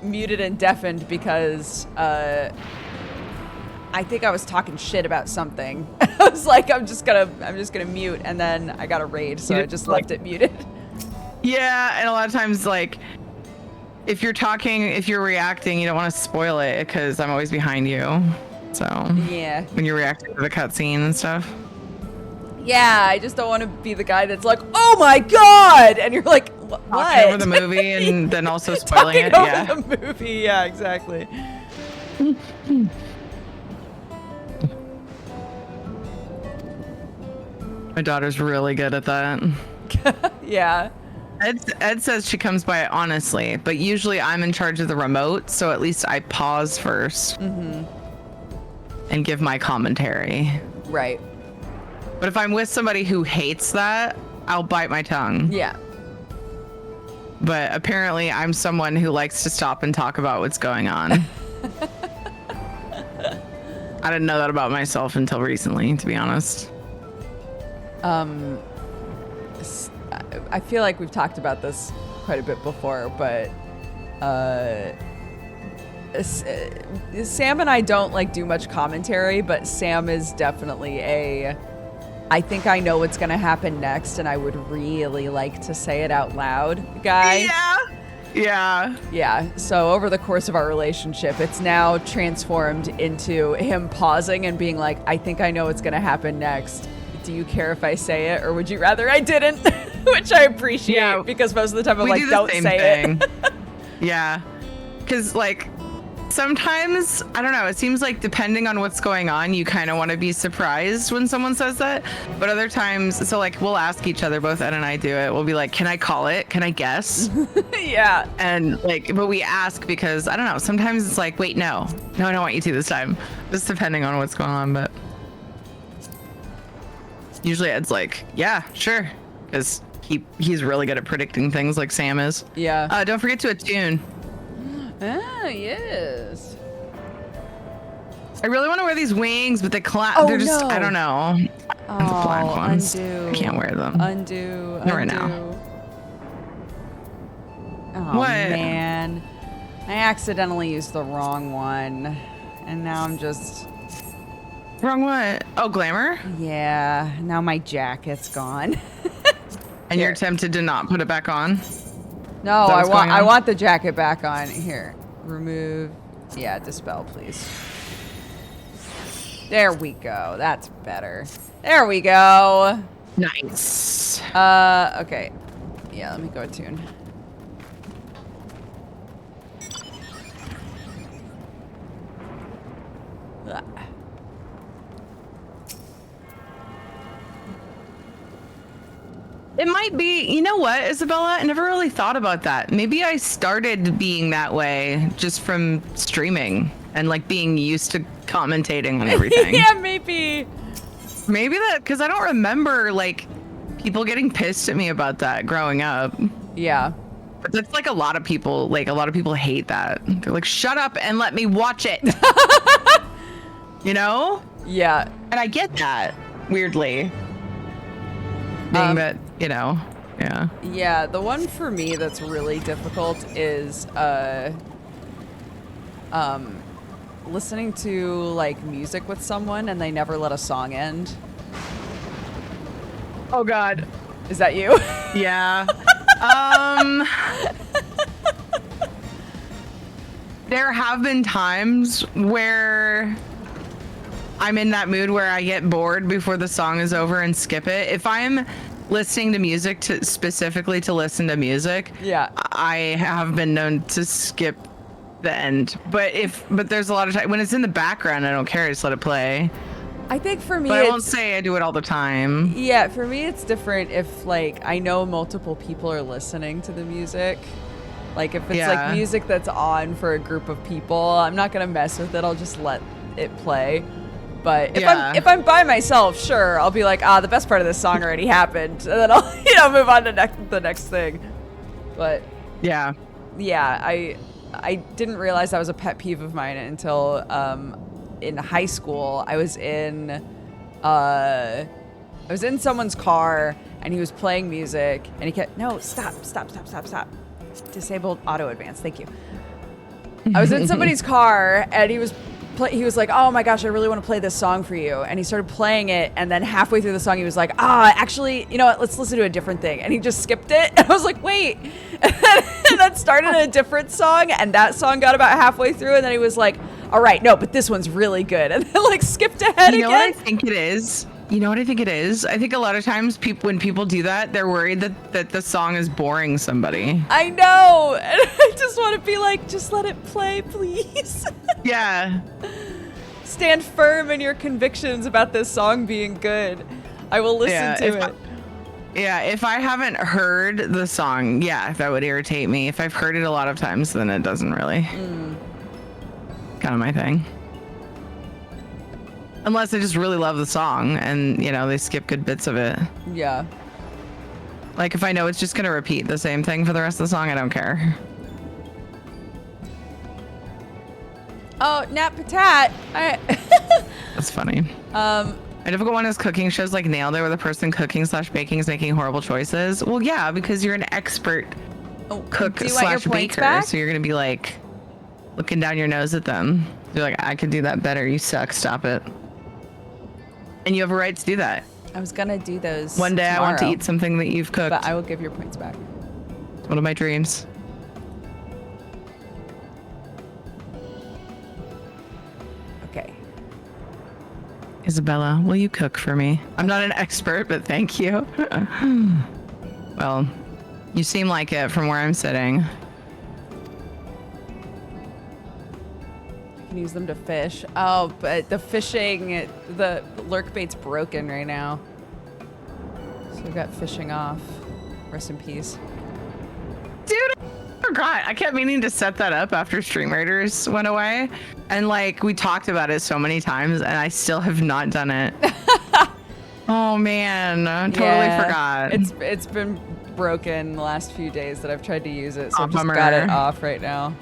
muted and deafened because I think I was talking shit about something. I was like, I'm just gonna mute, and then I got a raid, so I just left it muted. Yeah, and a lot of times, like, if you're reacting, you don't want to spoil it because I'm always behind you. So yeah, when you're reacting to the cutscene and stuff. Yeah, I just don't want to be the guy that's like, oh my god, and you're like, what? Talking over the movie and then also spoiling it. Talking over the movie, yeah, exactly. My daughter's really good at that. Yeah. Ed says she comes by it honestly, but usually I'm in charge of the remote, so at least I pause first and give my commentary. Right. But if I'm with somebody who hates that, I'll bite my tongue. Yeah. But apparently I'm someone who likes to stop and talk about what's going on. I didn't know that about myself until recently, to be honest. I feel like we've talked about this quite a bit before, but Sam and I don't like do much commentary, but Sam is definitely I think I know what's gonna happen next, and I would really like to say it out loud guy. Yeah. So over the course of our relationship, it's now transformed into him pausing and being like, I think I know what's gonna happen next. Do you care if I say it, or would you rather I didn't? Which I appreciate, because most of the time I'm like, don't say it. Yeah. Because, like, sometimes, I don't know, it seems like depending on what's going on, you kind of want to be surprised when someone says that. But other times, so, like, we'll ask each other, both Ed and I do it. We'll be like, can I call it? Can I guess? Yeah. And, like, but we ask because, I don't know, sometimes it's like, wait, no, I don't want you to this time. Just depending on what's going on, but usually Ed's like, yeah, sure. Because he's really good at predicting things like Sam is. Yeah. Don't forget to attune. Ah, yes. I really want to wear these wings, but they collapse. Oh, they're just, no. I don't know. Oh, The black ones. undo. I can't wear them. Undo. Not right now. Oh, What? man. I accidentally used the wrong one. And now I'm just... Wrong what? Oh, glamour? Yeah, now my jacket's gone. And you're tempted to not put it back on? No, I want the jacket back on. Here, remove. Yeah, dispel, please. There we go. That's better. There we go. Nice. Okay. Yeah, let me go attune. It might be, you know what, Isabella? I never really thought about that. Maybe I started being that way just from streaming and like being used to commentating on everything. Yeah, maybe. Maybe that, because I don't remember like people getting pissed at me about that growing up. Yeah. But that's like a lot of people hate that. They're like, shut up and let me watch it. You know? Yeah. And I get that, weirdly. Being that, you know, yeah. Yeah, the one for me that's really difficult is listening to like music with someone and they never let a song end. Oh God. Is that you? Yeah. There have been times where I'm in that mood where I get bored before the song is over and skip it. If I'm listening to music specifically to listen to music, yeah, I have been known to skip the end. But there's a lot of time when it's in the background, I don't care. I just let it play. I think for me, but I won't say I do it all the time. Yeah, for me it's different if like I know multiple people are listening to the music. Like if it's like music that's on for a group of people, I'm not gonna mess with it. I'll just let it play. But if I'm by myself, sure, I'll be like, the best part of this song already happened, and then I'll move on to the next thing. But yeah, I didn't realize that was a pet peeve of mine until in high school. I was in I was in someone's car and he was playing music and he kept, no, stop. Disabled auto advance. Thank you. I was in somebody's car and he was like, oh my gosh, I really want to play this song for you. And he started playing it. And then halfway through the song, he was like, actually, you know what? Let's listen to a different thing. And he just skipped it. And I was like, wait. And then started a different song. And that song got about halfway through. And then he was like, all right, no, but this one's really good. And then like skipped ahead again. You know what I think it is? You know what I think it is? I think a lot of times when people do that, they're worried that the song is boring somebody. I know. And I just want to be like, just let it play, please. Yeah. Stand firm in your convictions about this song being good. I will listen to it. If I haven't heard the song, that would irritate me. If I've heard it a lot of times, then it doesn't really. Kind of my thing. Unless I just really love the song and, they skip good bits of it. Yeah. Like if I know it's just going to repeat the same thing for the rest of the song, I don't care. Oh, Nat Patat. That's funny. A difficult one is cooking shows like Nailed It, where the person cooking / baking is making horrible choices. Well, yeah, because you're an expert cook / baker. So you're going to be like looking down your nose at them. You're like, I could do that better. You suck. Stop it. And you have a right to do that. I was going to do those one day tomorrow, I want to eat something that you've cooked. But I will give your points back. It's one of my dreams. Okay. Isabella, will you cook for me? I'm not an expert, but thank you. Well, you seem like it from where I'm sitting. Use them to fish. Oh, but the fishing, the lurk bait's broken right now. So we've got fishing off. Rest in peace. Dude, I forgot. I kept meaning to set that up after Stream Raiders went away. And like, we talked about it so many times and I still have not done it. Oh man, I totally forgot. It's been broken the last few days that I've tried to use it. So I've just got it off right now.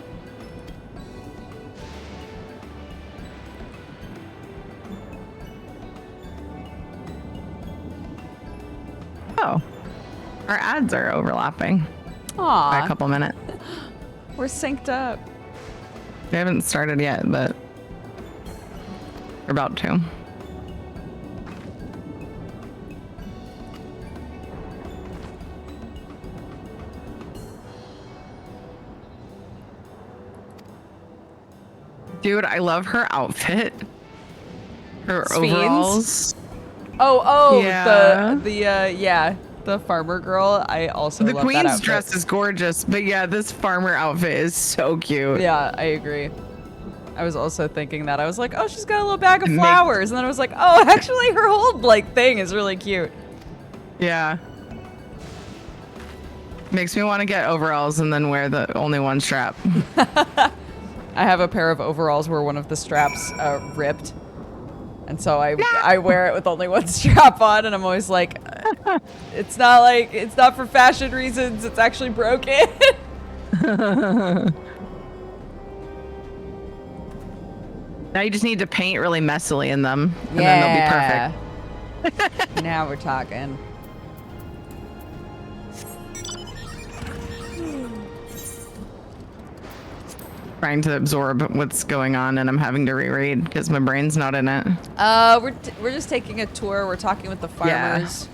Oh, our ads are overlapping. Aww. By a couple minutes. We're synced up. We haven't started yet, but we're about to. Dude, I love her outfit. Her overalls. Yeah. The farmer girl. I also love that outfit. The queen's dress is gorgeous, but yeah, this farmer outfit is so cute. Yeah, I agree. I was also thinking that. I was like, oh, she's got a little bag of flowers. And then I was like, oh, actually her whole thing is really cute. Yeah. Makes me want to get overalls and then wear the only one strap. I have a pair of overalls where one of the straps ripped. And so I wear it with only one strap on, and I'm always like, it's not for fashion reasons. It's actually broken. Now you just need to paint really messily in them, and then they'll be perfect. Now we're talking. Trying to absorb what's going on, and I'm having to reread because my brain's not in it. We're just taking a tour. We're talking with the farmers.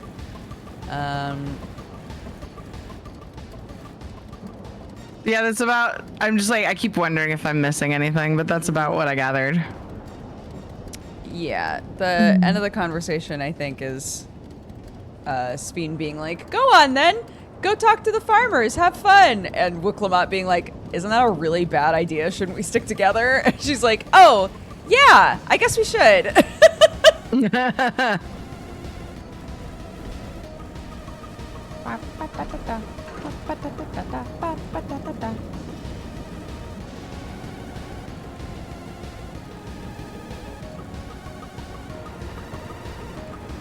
Yeah, that's about. I'm just like, I keep wondering if I'm missing anything, but that's about what I gathered. Yeah, the end of the conversation, I think, is Speen being like, "Go on then, go talk to the farmers, have fun," and Wicklamat being like, "Isn't that a really bad idea? Shouldn't we stick together?" And she's like, "Oh, yeah, I guess we should."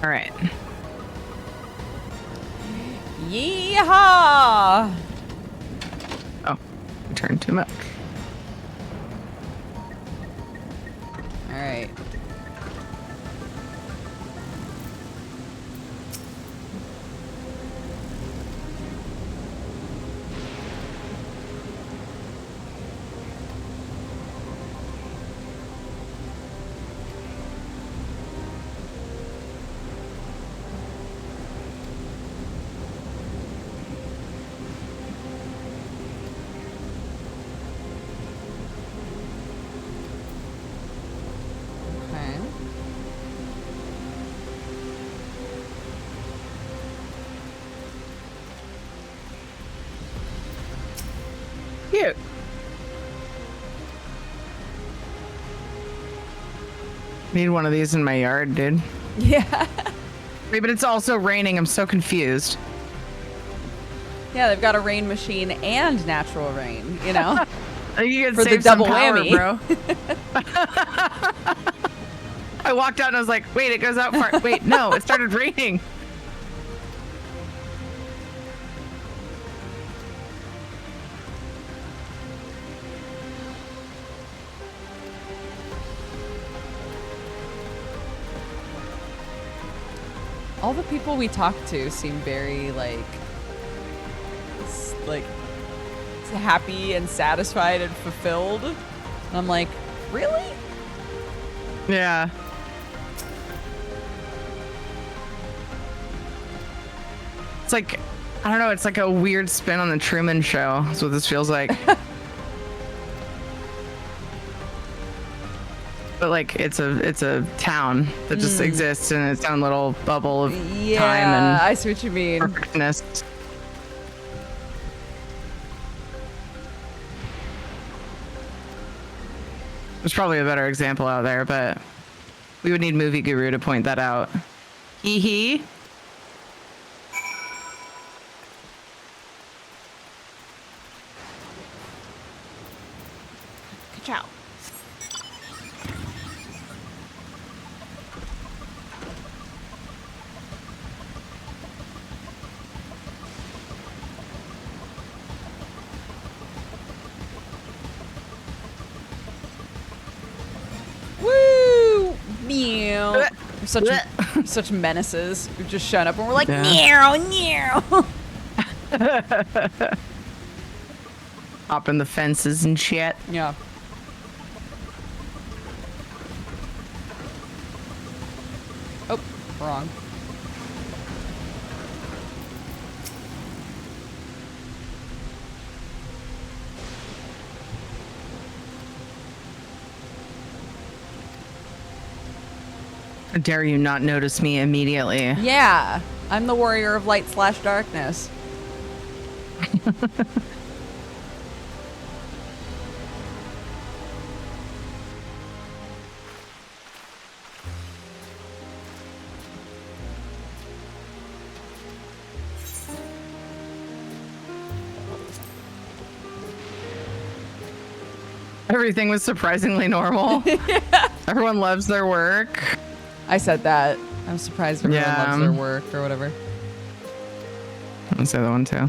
All right. Yeehaw! Oh, return to milk. All right. cute. Need one of these in my yard, dude. Yeah. Wait, but it's also raining. I'm so confused. Yeah, they've got a rain machine and natural rain, you know? You can For the save some double power, whammy. bro. I walked out and I was like, wait, it goes out far. Wait, no, it started raining. All the people we talk to seem very like happy and satisfied and fulfilled. And I'm like, really? Yeah. It's like, I don't know, it's like a weird spin on the Truman Show. That's what this feels like. But like it's a town that just exists in its own little bubble of time and I see what you mean. perfectness. There's probably a better example out there, but we would need Movie Guru to point that out. Hee hee. Ciao. Woo! Meow. Such menaces. We've just shown up and we're like, meow, meow. Hopping the fences and shit. Yeah. Oh, wrong. How dare you not notice me immediately? Yeah. I'm the warrior of light / darkness. Everything was surprisingly normal. Yeah. Everyone loves their work. I said that. I'm surprised everyone loves their work or whatever. That's the other one too.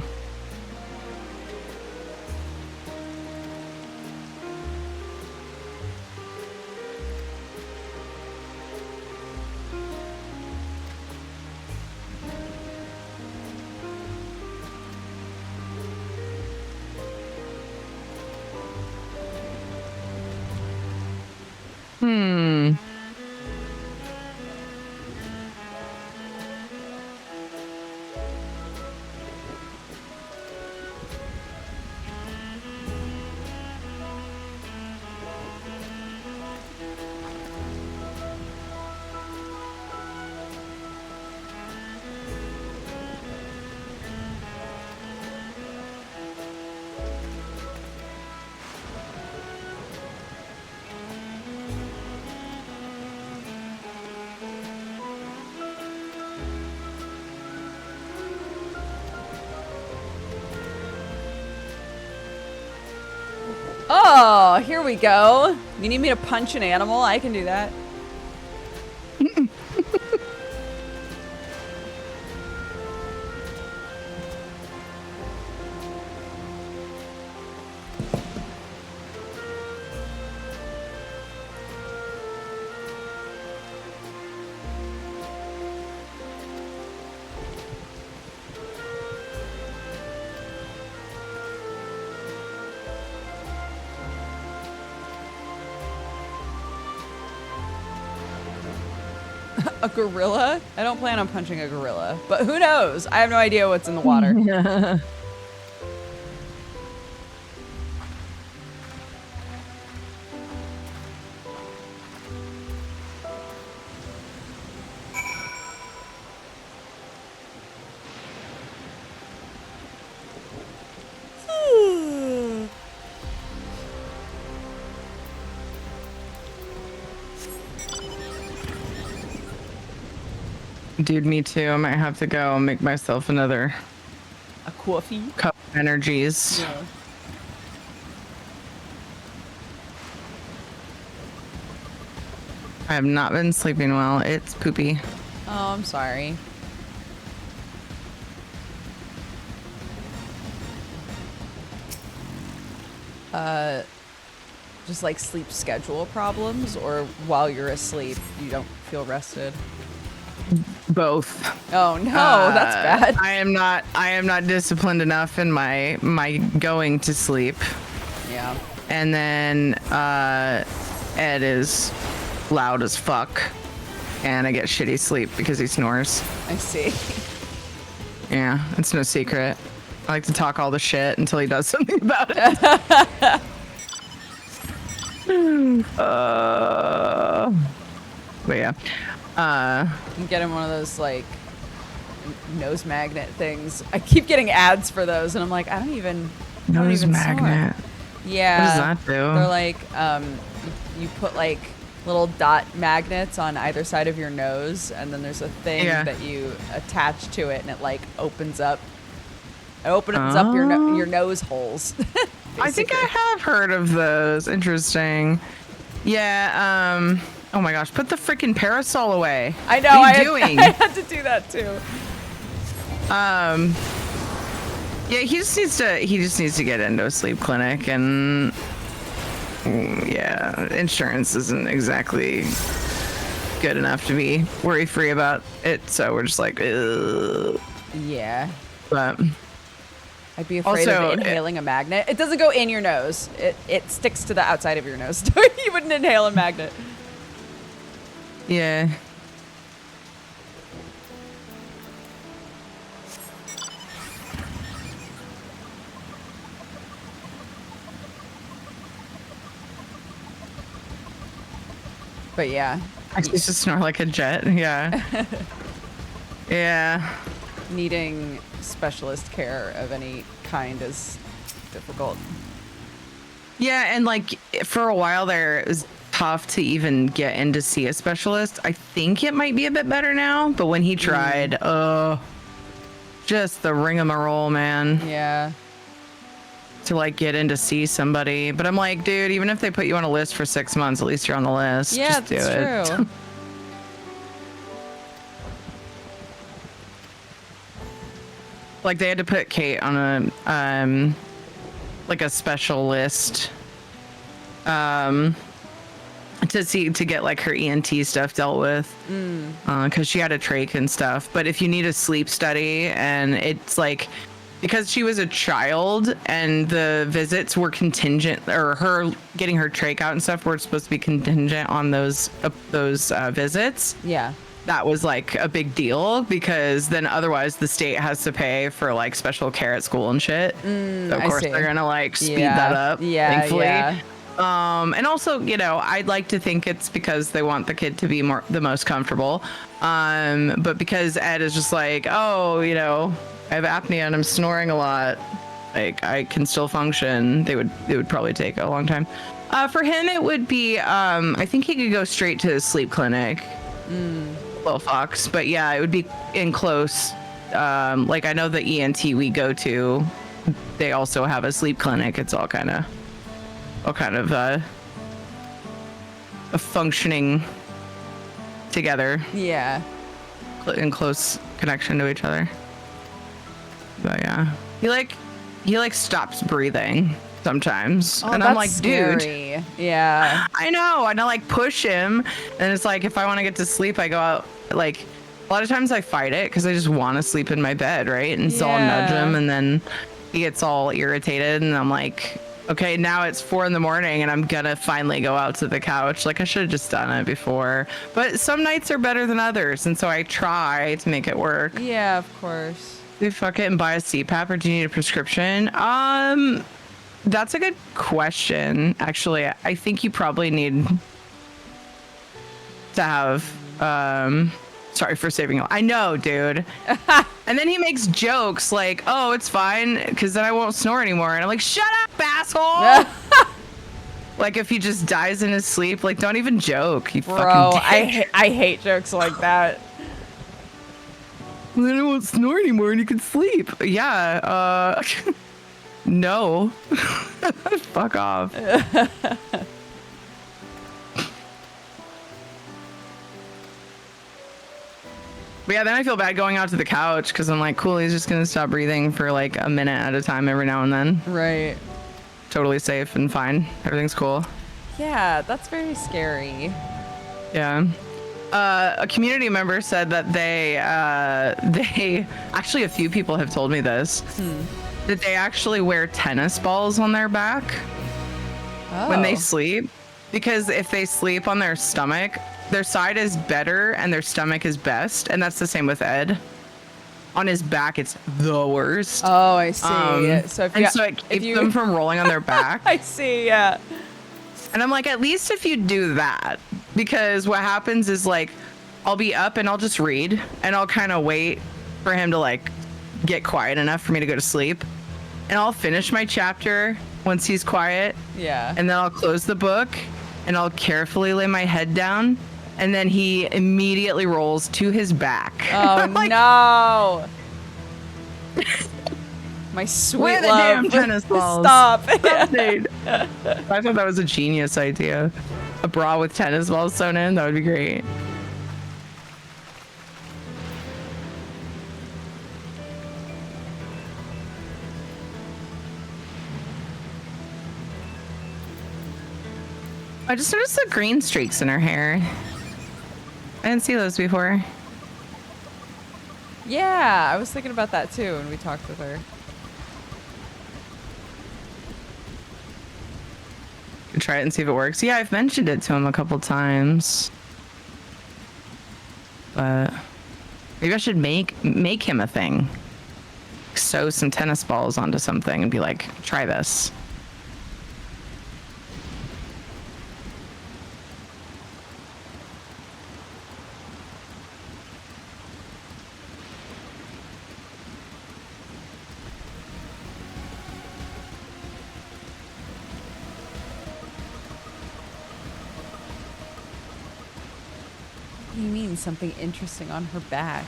Oh, here we go. You need me to punch an animal? I can do that. A gorilla? I don't plan on punching a gorilla, but who knows? I have no idea what's in the water. Dude, me too. I might have to go make myself another A coffee? cup of energies. Yeah. I have not been sleeping well. It's poopy. Oh, I'm sorry. Just like sleep schedule problems, or while you're asleep, you don't feel rested? Both. Oh no, that's bad. I am not disciplined enough in my going to sleep. Yeah. And then Ed is loud as fuck, and I get shitty sleep because he snores. I see. Yeah, it's no secret. I like to talk all the shit until he does something about it. But yeah. You can get him one of those like nose magnet things. I keep getting ads for those, and I'm like, I don't even Nose snore. magnet. Yeah. What does that do? They're like, you put like little dot magnets on either side of your nose, and then there's a thing that you attach to it, and it like opens up. It opens up your nose holes. I think I have heard of those. Interesting. Yeah. Oh my gosh! Put the freaking parasol away. I know. What are you doing? I had to do that too. Yeah, he just needs to get into a sleep clinic, and yeah, insurance isn't exactly good enough to be worry free about it. So we're just like, ugh. Yeah. But I'd be afraid of inhaling a magnet. It doesn't go in your nose. It sticks to the outside of your nose. You wouldn't inhale a magnet. Yeah. But yeah. I used to snore like a jet. Yeah. Yeah. Needing specialist care of any kind is difficult. Yeah, and like for a while there, it was tough to even get in to see a specialist. I think it might be a bit better now, but when he tried, just the rigmarole, man. Yeah. To like get in to see somebody. But I'm like, dude, even if they put you on a list for 6 months, at least you're on the list. Yeah, just do that's it. true. Like they had to put Kate on a like a special list to get like her ENT stuff dealt with, because she had a trach and stuff. But if you need a sleep study, and it's like because she was a child and the visits were contingent, or her getting her trach out and stuff were supposed to be contingent on those visits. Yeah. That was like a big deal, because then otherwise the state has to pay for like special care at school and shit. So of course they're gonna like speed that up. Yeah, thankfully. yeah. And also, you know, I'd like to think it's because they want the kid to be the most comfortable. But because Ed is just like, oh, you know, I have apnea and I'm snoring a lot, like I can still function. It would probably take a long time. For him, it would be, I think he could go straight to the sleep clinic. Little fox, but yeah, it would be in close. Like I know the ENT we go to, they also have a sleep clinic. It's all kind of a functioning together. Yeah. In close connection to each other. But yeah, he like stops breathing sometimes, and I'm like, scary. dude. Yeah. I know, and I like push him, and it's like if I want to get to sleep, I go out. Like a lot of times I fight it because I just want to sleep in my bed, right? And so I'll nudge him, and then he gets all irritated, and I'm like, okay, now it's 4 a.m, and I'm gonna finally go out to the couch. Like I should have just done it before, but some nights are better than others, and so I try to make it work. Yeah, of course. Do you fuck it and buy a CPAP, or do you need a prescription? That's a good question. Actually, I think you probably need to have, sorry for saving you. I know, dude. And then he makes jokes like, oh, it's fine, because then I won't snore anymore. And I'm like, shut up, asshole. Like if he just dies in his sleep, like don't even joke, you fucking dick. I hate jokes like that. Then I won't snore anymore and you can sleep. Yeah, no. Fuck off. But yeah, then I feel bad going out to the couch because I'm like, cool, he's just gonna stop breathing for like a minute at a time every now and then. Right. Totally safe and fine. Everything's cool. Yeah, that's very scary. Yeah. A community member said that they actually, a few people have told me this, that they actually wear tennis balls on their back when they sleep, because if they sleep on their stomach, their side is better and their stomach is best. And that's the same with Ed. On his back, it's the worst. Oh, I see. So it keeps them from rolling on their back. I see, yeah. And I'm like, at least if you do that, because what happens is like, I'll be up and I'll just read and I'll kind of wait for him to like get quiet enough for me to go to sleep. And I'll finish my chapter once he's quiet. Yeah. And then I'll close the book and I'll carefully lay my head down. And then he immediately rolls to his back. Oh, like, no. My sweet where the love. damn tennis balls? Stop. I thought that was a genius idea. A bra with tennis balls sewn in, that would be great. I just noticed the green streaks in her hair. I didn't see those before. Yeah, I was thinking about that too when we talked with her. Could try it and see if it works. Yeah, I've mentioned it to him a couple times. But maybe I should make him a thing. Sew some tennis balls onto something and be like, try this. What do you mean something interesting on her back?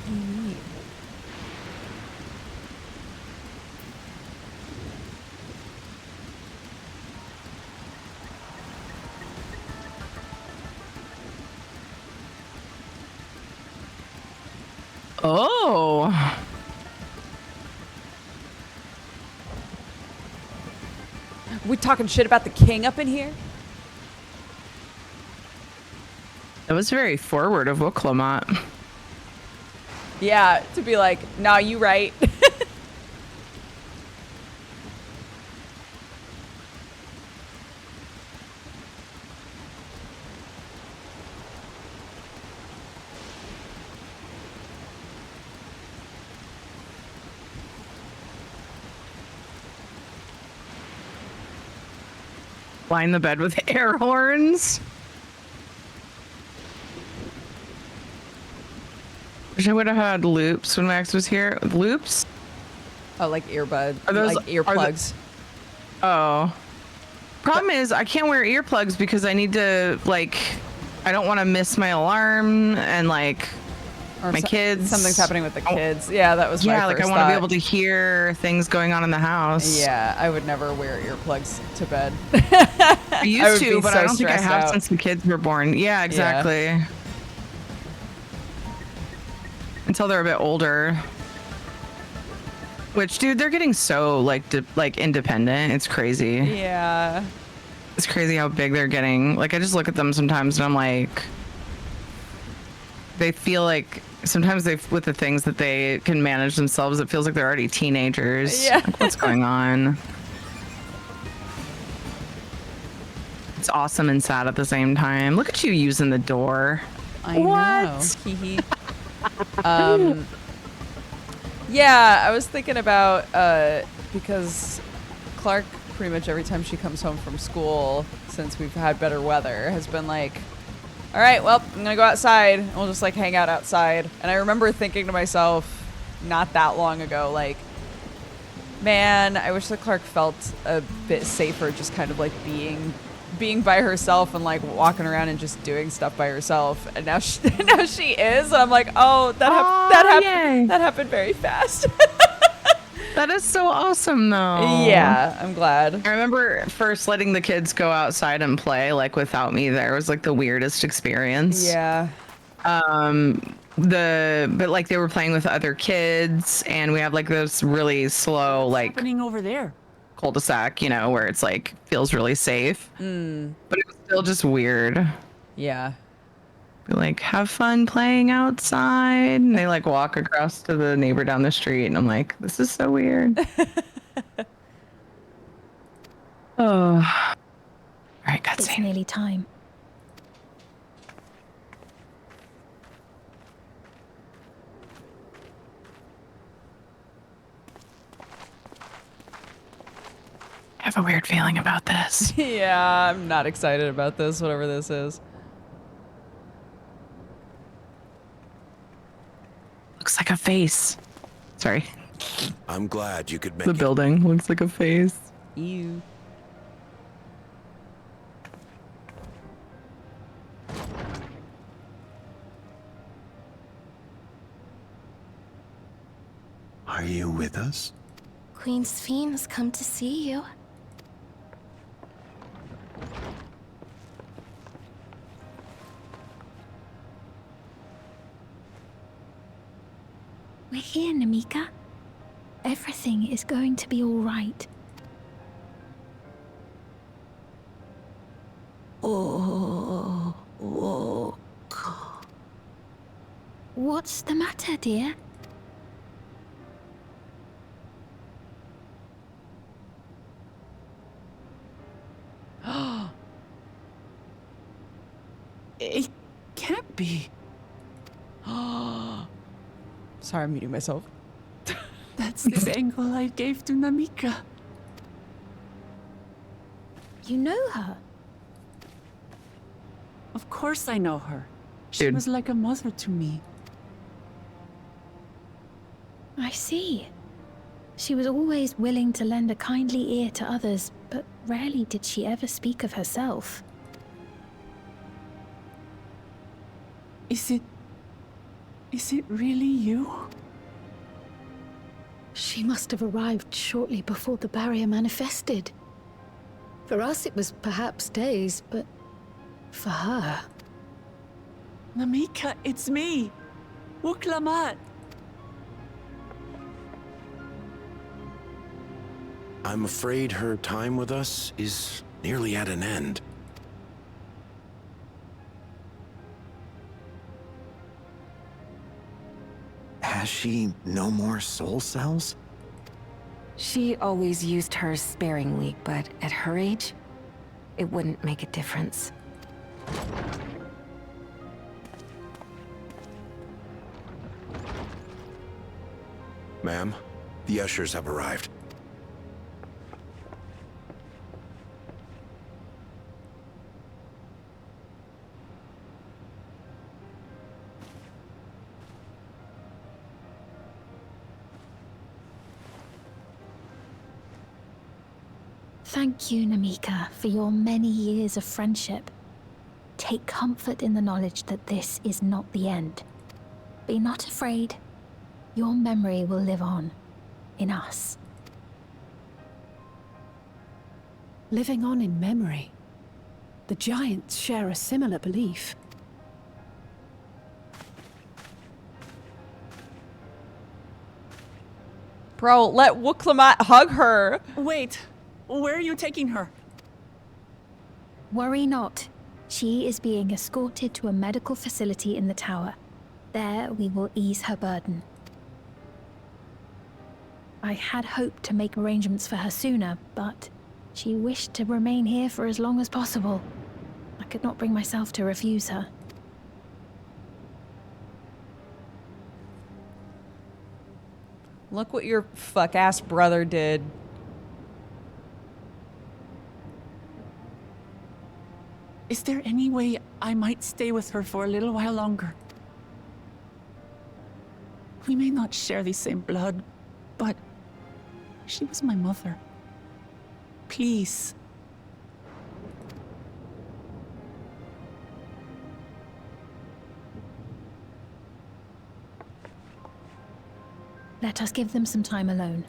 What do you mean? Oh. We talking shit about the king up in here? That was very forward of Wooklamat. Yeah, to be like, nah, you right. Line the bed with air horns. Wish I would have had loops when Max was here. Loops? Oh, like earbud. Are those like earplugs? Oh. Problem is, I can't wear earplugs because I need to, like, I don't want to miss my alarm and, like, Or my kids. Something's happening with the kids. Yeah, that was my yeah, like first I want to be thought. able to hear things going on in the house. Yeah, I would never wear earplugs to bed. I used to, but I don't think I have out. since the kids were born. Yeah, exactly. Yeah. Until they're a bit older. Which, dude, they're getting so like independent. It's crazy. Yeah. It's crazy how big they're getting. Like I just look at them sometimes and I'm like, they feel like sometimes with the things that they can manage themselves, it feels like they're already teenagers. Yeah. Like, what's going on? It's awesome and sad at the same time. Look at you using the door. I What? know. Hee hee. Yeah, I was thinking about because Clark pretty much every time she comes home from school since we've had better weather has been like, all right, well, I'm gonna go outside and we'll just like hang out outside. And I remember thinking to myself not that long ago, like, Man, I wish that Clark felt a bit safer just kind of like being by herself and like walking around and just doing stuff by herself. And now now she is. And I'm like, oh, that happened very fast. That is so awesome, though. Yeah, I'm glad. I remember first letting the kids go outside and play, like without me there. It was like the weirdest experience. Yeah. But like they were playing with other kids, and we have like this really slow like happening over there? cul-de-sac, you know, where it's like feels really safe. But it was still just weird. Yeah. We like have fun playing outside, and they like walk across to the neighbor down the street, and I'm like, this is so weird. Oh. All right, It's cutscene. nearly time. I have a weird feeling about this. Yeah, I'm not excited about this, whatever this is. Looks like a face. Sorry. I'm glad you could make The it. building looks like a face. Ew. Are you with us? Queen Sphene has come to see you. We're here, Namika. Everything is going to be all right. Oh, whoa. What's the matter, dear? It can't be. Sorry, I'm muting myself. That's the angle I gave to Namika. You know her? Of course I know her. She Dude. was like a mother to me. I see. She was always willing to lend a kindly ear to others, but rarely did she ever speak of herself. Is it really you? She must have arrived shortly before the barrier manifested. For us, it was perhaps days, but for her... Namika, it's me. Wuklamat. I'm afraid her time with us is nearly at an end. Has she no more soul cells? She always used hers sparingly, but at her age, it wouldn't make a difference. Ma'am, the ushers have arrived. Thank you, Namika, for your many years of friendship. Take comfort in the knowledge that this is not the end. Be not afraid. Your memory will live on, in us. living on in memory. The giants share a similar belief. Bro, let Wuklamat hug her. Wait, where are you taking her? Worry not. She is being escorted to a medical facility in the tower. There we will ease her burden. I had hoped to make arrangements for her sooner, but she wished to remain here for as long as possible. I could not bring myself to refuse her. Look what your fuck-ass brother did. Is there any way I might stay with her for a little while longer? We may not share the same blood, but She was my mother. Please. Let us give them some time alone.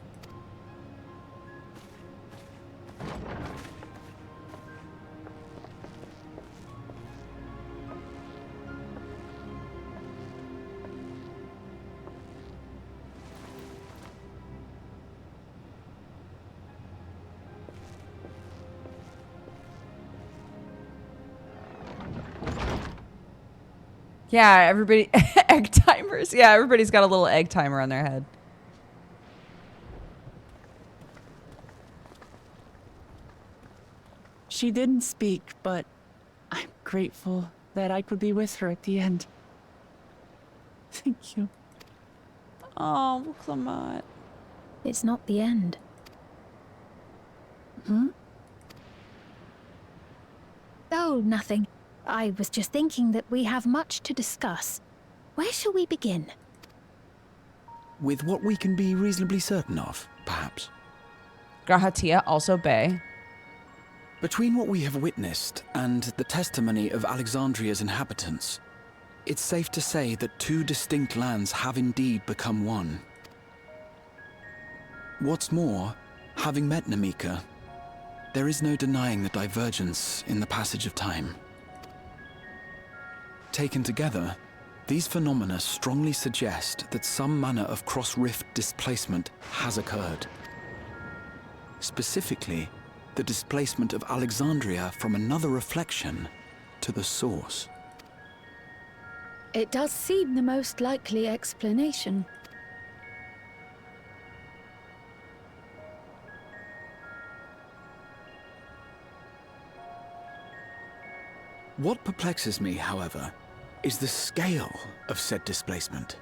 Yeah, everybody egg timers. Yeah, everybody's got a little egg timer on their head. She didn't speak, but I'm grateful that I could be with her at the end. Thank you. Oh, Clement. It's not the end. Hmm? Oh, nothing. I was just thinking that we have much to discuss. Where shall we begin? With what we can be reasonably certain of, perhaps. Grahatia, also Bay. Between what we have witnessed and the testimony of Alexandria's inhabitants, it's safe to say that two distinct lands have indeed become one. What's more, having met Namika, there is no denying the divergence in the passage of time. Taken together, these phenomena strongly suggest that some manner of cross-rift displacement has occurred. Specifically, the displacement of Alexandria from another reflection to the source. It does seem the most likely explanation. What perplexes me, however, is the scale of said displacement.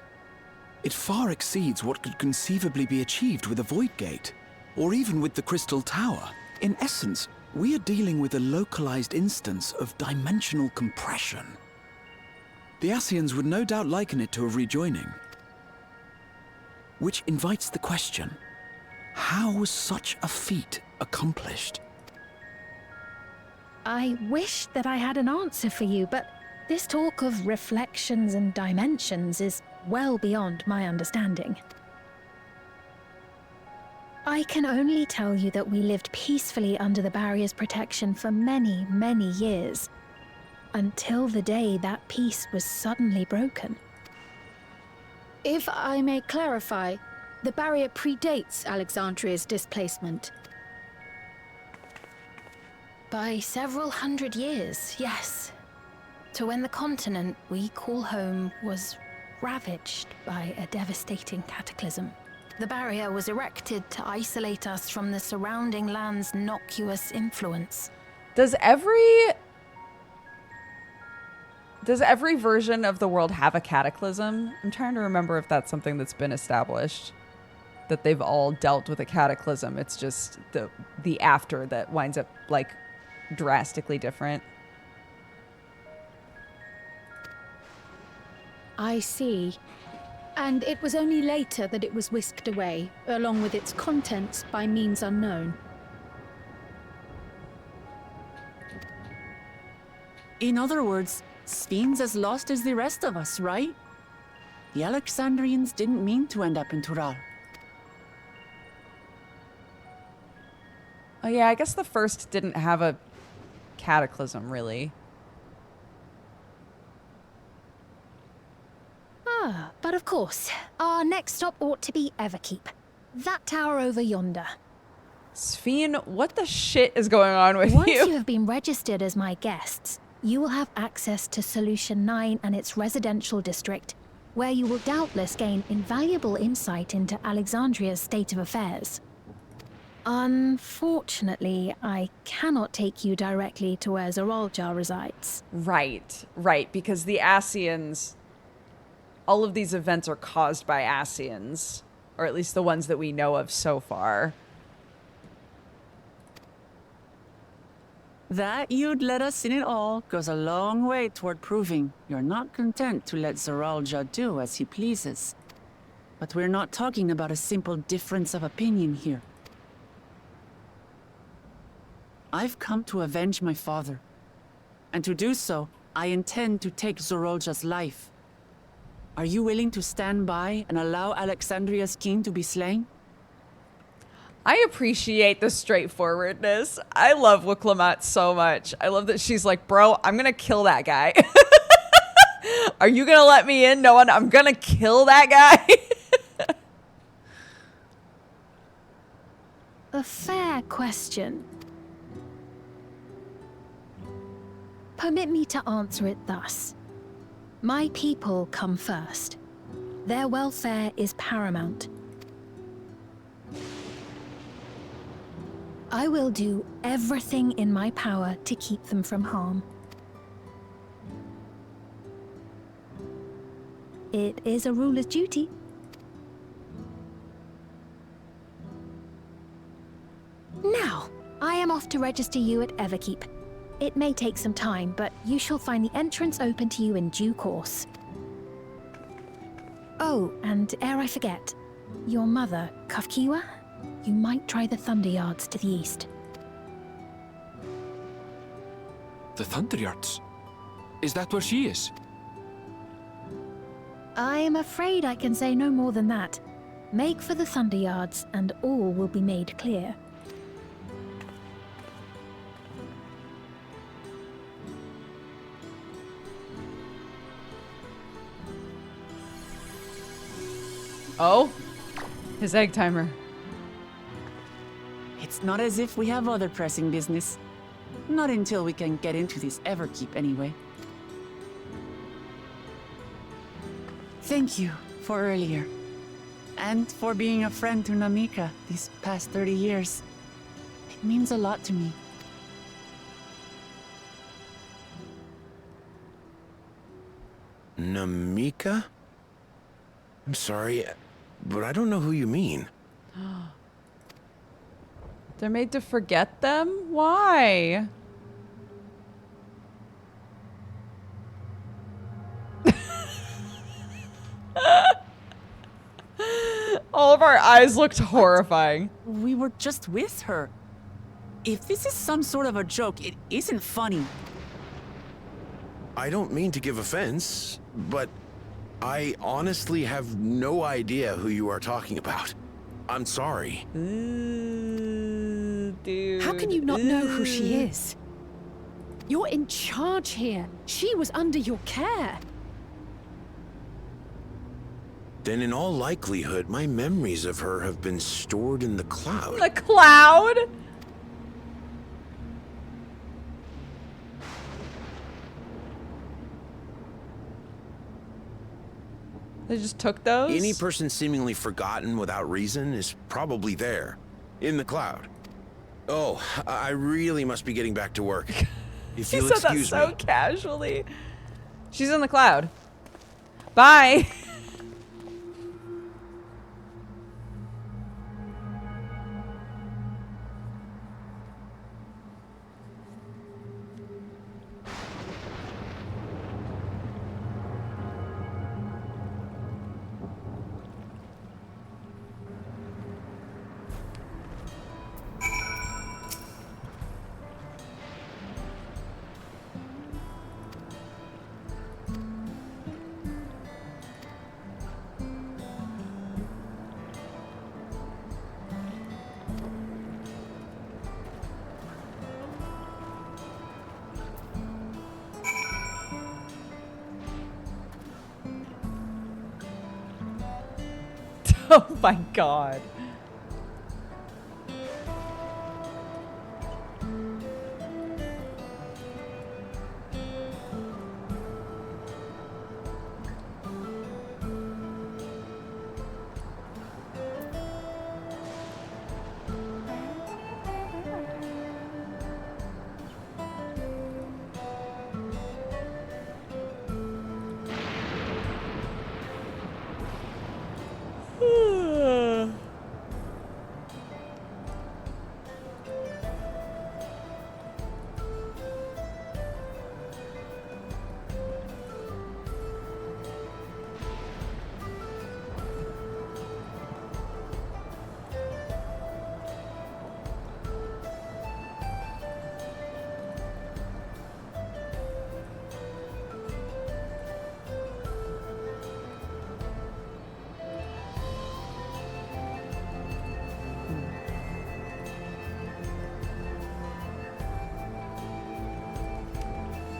It far exceeds what could conceivably be achieved with a Void Gate, or even with the Crystal Tower. In essence, we are dealing with a localized instance of dimensional compression. The Ascians would no doubt liken it to a rejoining. Which invites the question, how was such a feat accomplished? I wish that I had an answer for you, but this talk of reflections and dimensions is well beyond my understanding. I can only tell you that we lived peacefully under the barrier's protection for many, many years, until the day that peace was suddenly broken. If I may clarify, the barrier predates Alexandria's displacement. By several hundred years, yes. To when the continent we call home was ravaged by a devastating cataclysm. The barrier was erected to isolate us from the surrounding land's noxious influence. Does every version of the world have a cataclysm? I'm trying to remember if that's something that's been established. That they've all dealt with a cataclysm. It's just the after that winds up like drastically different. I see. And it was only later that it was whisked away, along with its contents, by means unknown. In other words, Sphene's as lost as the rest of us, right? The Alexandrians didn't mean to end up in Tural. Oh yeah, I guess the first didn't have a cataclysm, really. But of course, our next stop ought to be Everkeep. That tower over yonder. Sphene, what the shit is going on with Once you? you have been registered as my guests, you will have access to Solution 9 and its residential district, where you will doubtless gain invaluable insight into Alexandria's state of affairs. Unfortunately, I cannot take you directly to where Zoraljar resides. Right, because the Ascians... all of these events are caused by Ascians, or at least the ones that we know of so far. That you'd let us in it all goes a long way toward proving you're not content to let Zoraljar do as he pleases. But we're not talking about a simple difference of opinion here. I've come to avenge my father. And to do so, I intend to take Zorolja's life. Are you willing to stand by and allow Alexandria's king to be slain? I appreciate the straightforwardness. I love Wicklamat so much. I love that she's like, bro, I'm gonna kill that guy. Are you gonna let me in? No, I'm gonna kill that guy. A fair question. Permit me to answer it thus. My people come first. Their welfare is paramount. I will do everything in my power to keep them from harm. It is a ruler's duty. Now, I am off to register you at Everkeep. It may take some time, but you shall find the entrance open to you in due course. Oh, and ere I forget, your mother, Kafkiwa, you might try the Thunder Yards to the east. The Thunder Yards? Is that where she is? I am afraid I can say no more than that. Make for the Thunder Yards, and all will be made clear. Oh, his egg timer. It's not as if we have other pressing business. Not until we can get into this Everkeep, anyway. Thank you for earlier. And for being a friend to Namika these past 30 years. It means a lot to me. Namika? I'm sorry, but I don't know who you mean. They're made to forget them? Why? All of our eyes looked horrifying. We were just with her. If this is some sort of a joke, it isn't funny. I don't mean to give offense, but I honestly have no idea who you are talking about. I'm sorry. Dude. How can you not know who she is? You're in charge here. She was under your care. Then in all likelihood, my memories of her have been stored in the cloud. The cloud? They just took those? Any person seemingly forgotten without reason is probably there, in the cloud. Oh, I really must be getting back to work. If you'll said that excuse so me. casually. She's in the cloud. Bye. Oh my god.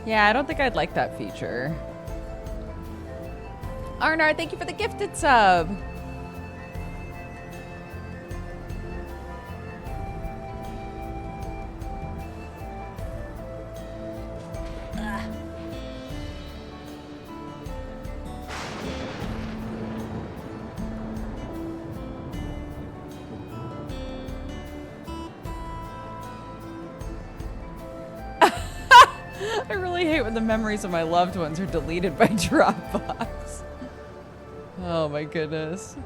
Yeah, I don't think I'd like that feature. Arnar, thank you for the gifted sub. I really hate when the memories of my loved ones are deleted by Dropbox. Oh my goodness.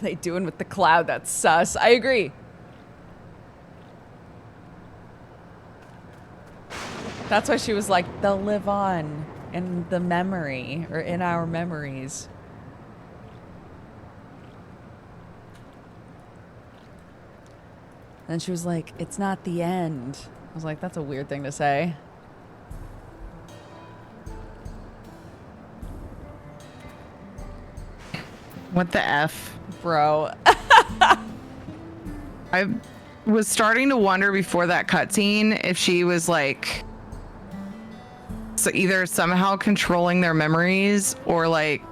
What are they doing with the cloud? That's sus. I agree. That's why she was like, they'll live on in the memory, or in our memories. And she was like, it's not the end. I was like, that's a weird thing to say. What the F? Bro. I was starting to wonder before that cutscene if she was like, so either somehow controlling their memories or like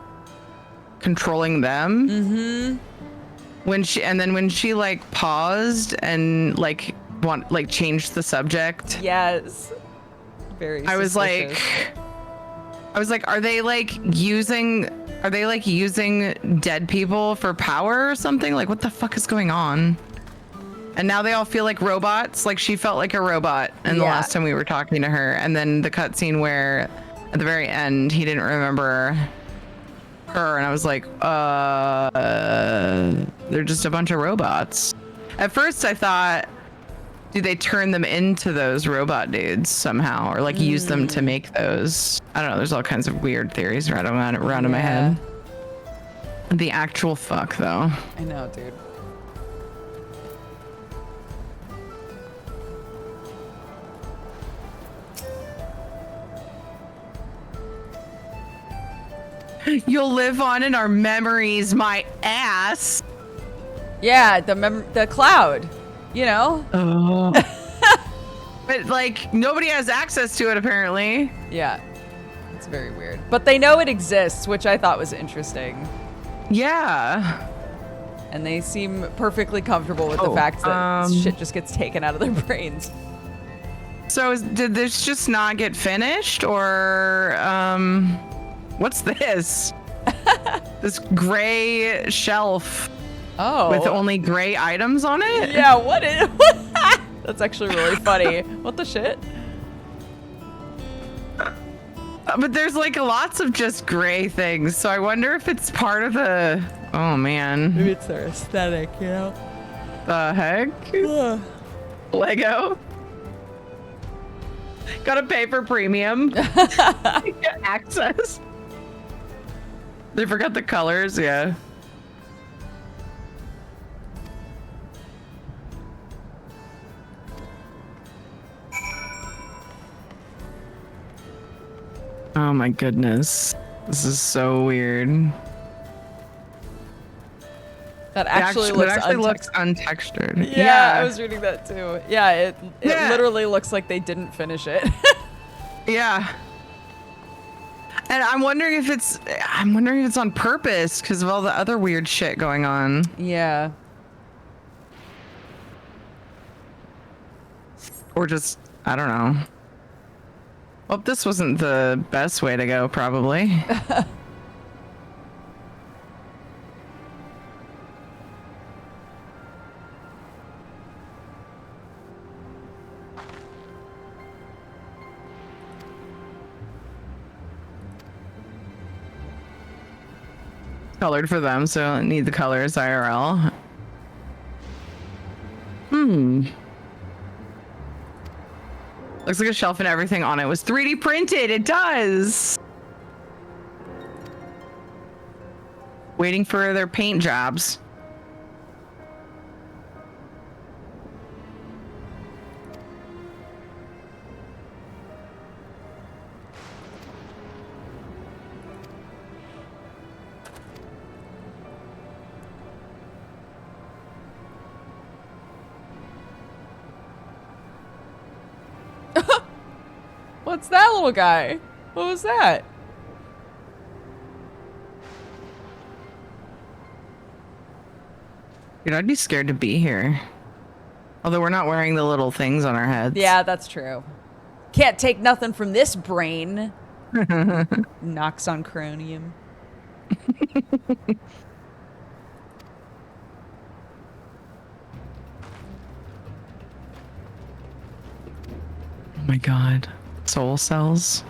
controlling them. Mm-hmm. When she like paused and like changed the subject. Yes. Very I was like, are they like using dead people for power or something? Like, what the fuck is going on? And now they all feel like robots. Like, she felt like a robot in the last time we were talking to her. And then the cutscene where at the very end he didn't remember her, and I was like, they're just a bunch of robots. At first I thought, do they turn them into those robot dudes somehow, or like use them to make those? I don't know. There's all kinds of weird theories around in my head. The actual fuck, though. I know, dude. You'll live on in our memories, my ass. Yeah, the cloud, you know? Oh. But like nobody has access to it apparently. Yeah. It's very weird. But they know it exists, which I thought was interesting. Yeah. And they seem perfectly comfortable with the fact that shit just gets taken out of their brains. So did this just not get finished, or what's this? This gray shelf. Oh. With only gray items on it? Yeah, what is That's actually really funny. What the shit? But there's like lots of just gray things, so I wonder if it's part of the... Oh man. Maybe it's their aesthetic, you know? The heck? Lego? Gotta pay for premium. Get access. They forgot the colors, yeah. Oh my goodness. This is so weird. That actually looks untextured. Yeah, I was reading that too. Yeah, it literally looks like they didn't finish it. Yeah. And I'm wondering if it's on purpose because of all the other weird shit going on. Yeah. Or just, I don't know. Well, this wasn't the best way to go, probably. colored for them, so I don't need the colors IRL. Looks like a shelf and everything on it was 3D printed. It does. Waiting for their paint jobs. What's that little guy? What was that? Dude, I'd be scared to be here. Although we're not wearing the little things on our heads. Yeah, that's true. Can't take nothing from this brain. Knocks on cronium. Oh my god. Soul cells?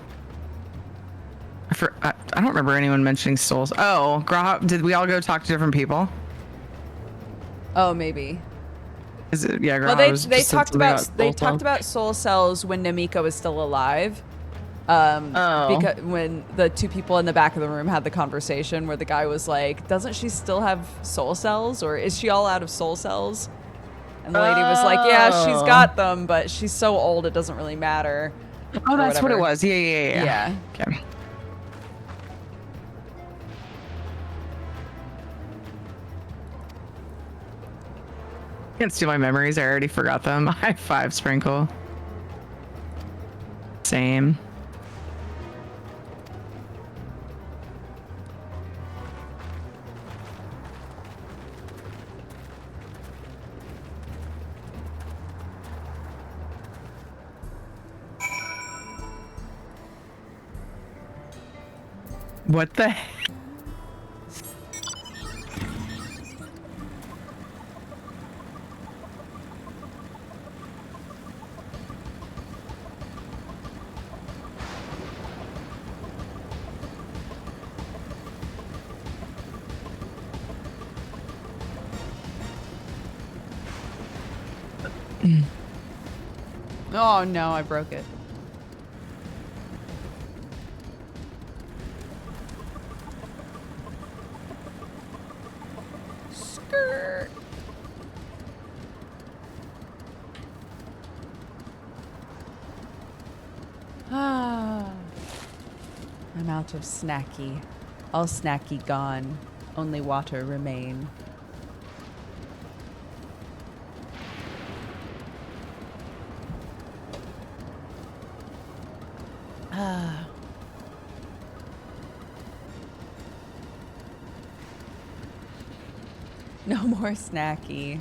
I don't remember anyone mentioning souls. Oh, Graham, did we all go talk to different people? Oh, maybe. Is it? Yeah, Well, Graham they talked about soul cells when Namika was still alive. Because when the two people in the back of the room had the conversation where the guy was like, doesn't she still have soul cells, or is she all out of soul cells? And the lady was like, yeah, she's got them, but she's so old it doesn't really matter. Oh, that's what it was. Yeah. Okay. Can't steal my memories. I already forgot them. High five, Sprinkle. Same. What the heck? Oh no, I broke it. Skirt. Ah. I'm out of snacky. All snacky gone. Only water remain. Ah. No more snacky.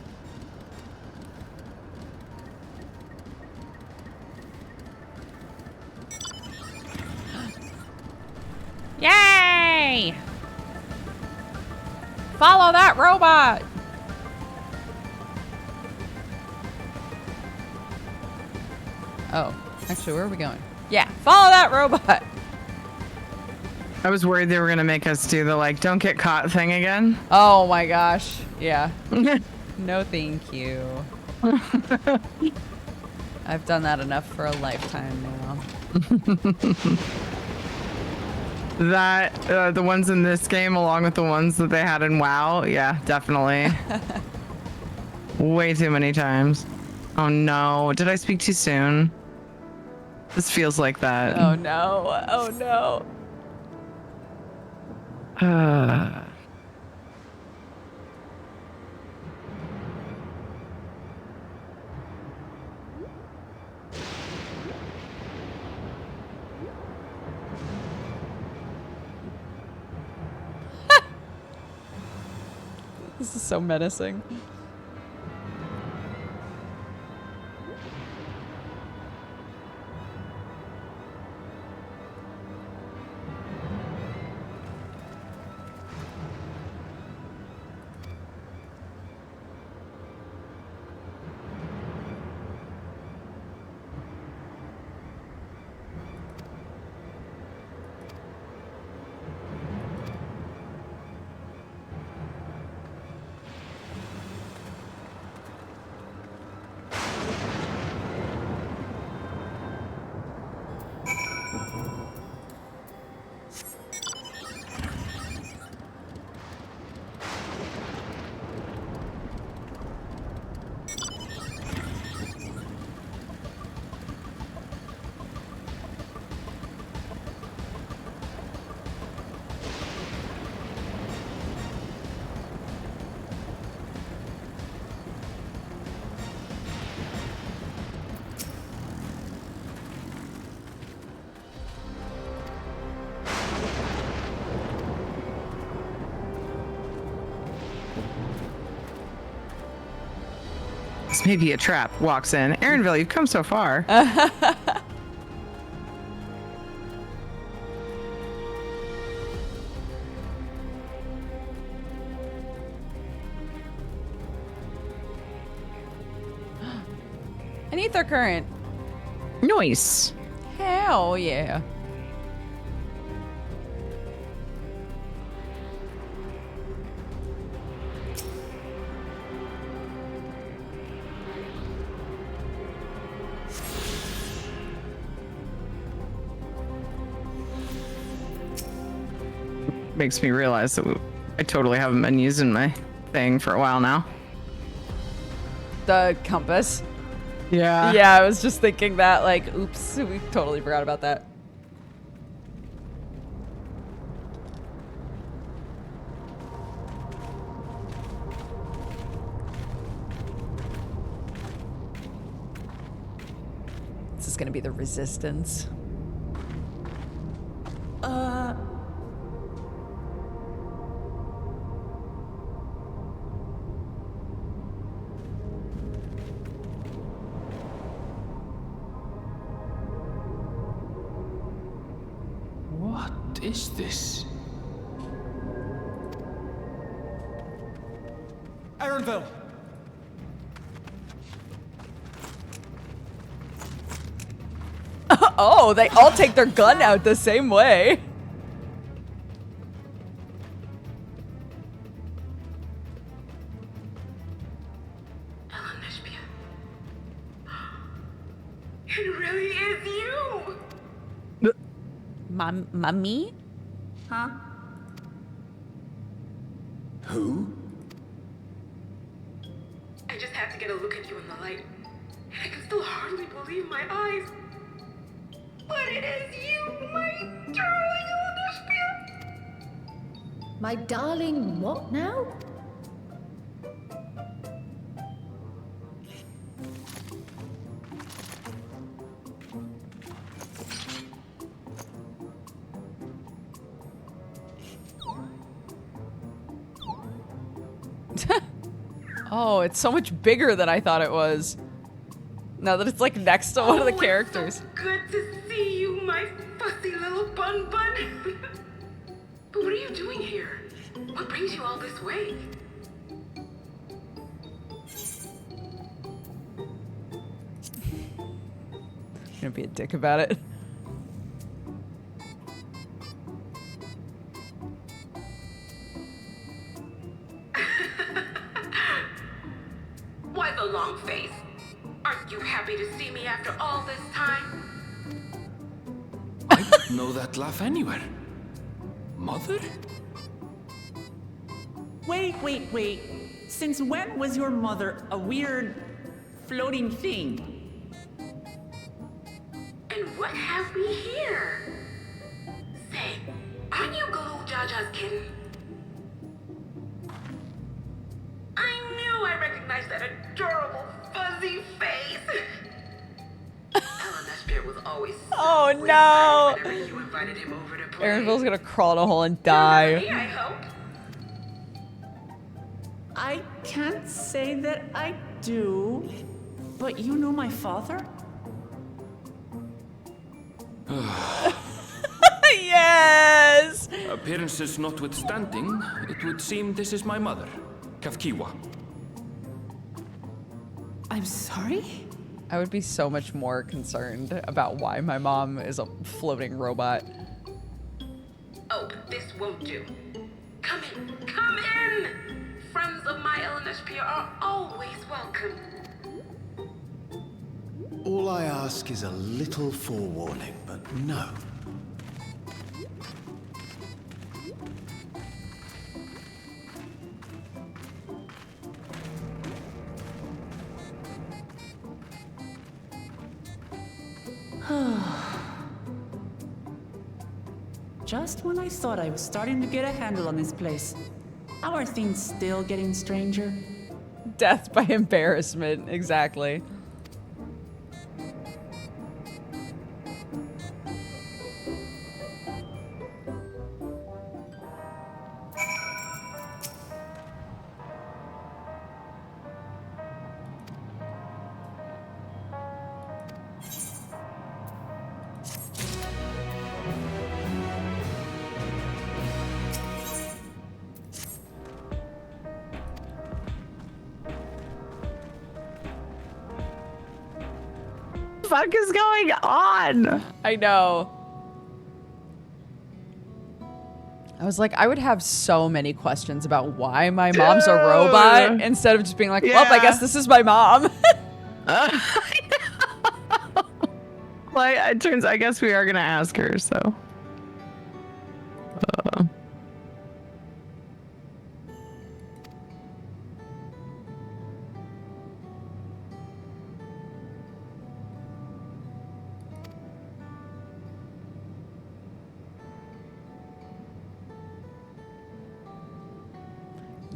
Yay! Follow that robot! Oh, actually, where are we going? Yeah, follow that robot! I was worried they were gonna make us do the like don't get caught thing again. Oh my gosh. Yeah. No thank you. I've done that enough for a lifetime now. That the ones in this game along with the ones that they had in WoW, yeah, definitely. Way too many times. Oh no, did I speak too soon? This feels like that. Oh no. Oh no. This is so menacing. this may be a trap, walks in. Aaronville, you've come so far. An ether current. Nice. Hell yeah. Makes me realize that I totally haven't been using my thing for a while now. The compass. Yeah. Yeah, I was just thinking that, like, oops, we totally forgot about that. This is gonna be the resistance. What is this? Aaronville! Oh, they all take their gun out the same way. It really is you! Mummy? Huh? Who? I just had to get a look at you in the light. And I can still hardly believe my eyes. But it is you, my darling Olympia! My darling, what now? Oh, it's so much bigger than I thought it was. Now that it's like next to one of the characters. So good to see you, my fussy little bun bun. But what are you doing here? What brings you all this way? I'm gonna be a dick about it. Why the long face? Aren't you happy to see me after all this time? I don't know that laugh anywhere. Mother? Wait. Since when was your mother a weird floating thing? And what have we here? Say, aren't you Galoo Jaja's kin? I knew I recognized that adorable fuzzy face. Ellen Espia was always so Oh excited no! whenever you invited him over to play. Aaronville's gonna crawl in a hole and die. Me, I hope. I can't say that I do, but you know my father? Yes! Appearances notwithstanding, it would seem this is my mother, Kavkiwa. I'm sorry? I would be so much more concerned about why my mom is a floating robot. Oh, this won't do. Come in, come in! Friends of my Ellen Espia are always welcome. All I ask is a little forewarning, but no. Just when I thought I was starting to get a handle on this place. How are things still getting stranger? Death by embarrassment, exactly. fuck is going on? I know. I was like, I would have so many questions about why my mom's a robot instead of just being like, well, I guess this is my mom. Like, it turns, I guess we are gonna ask her, so.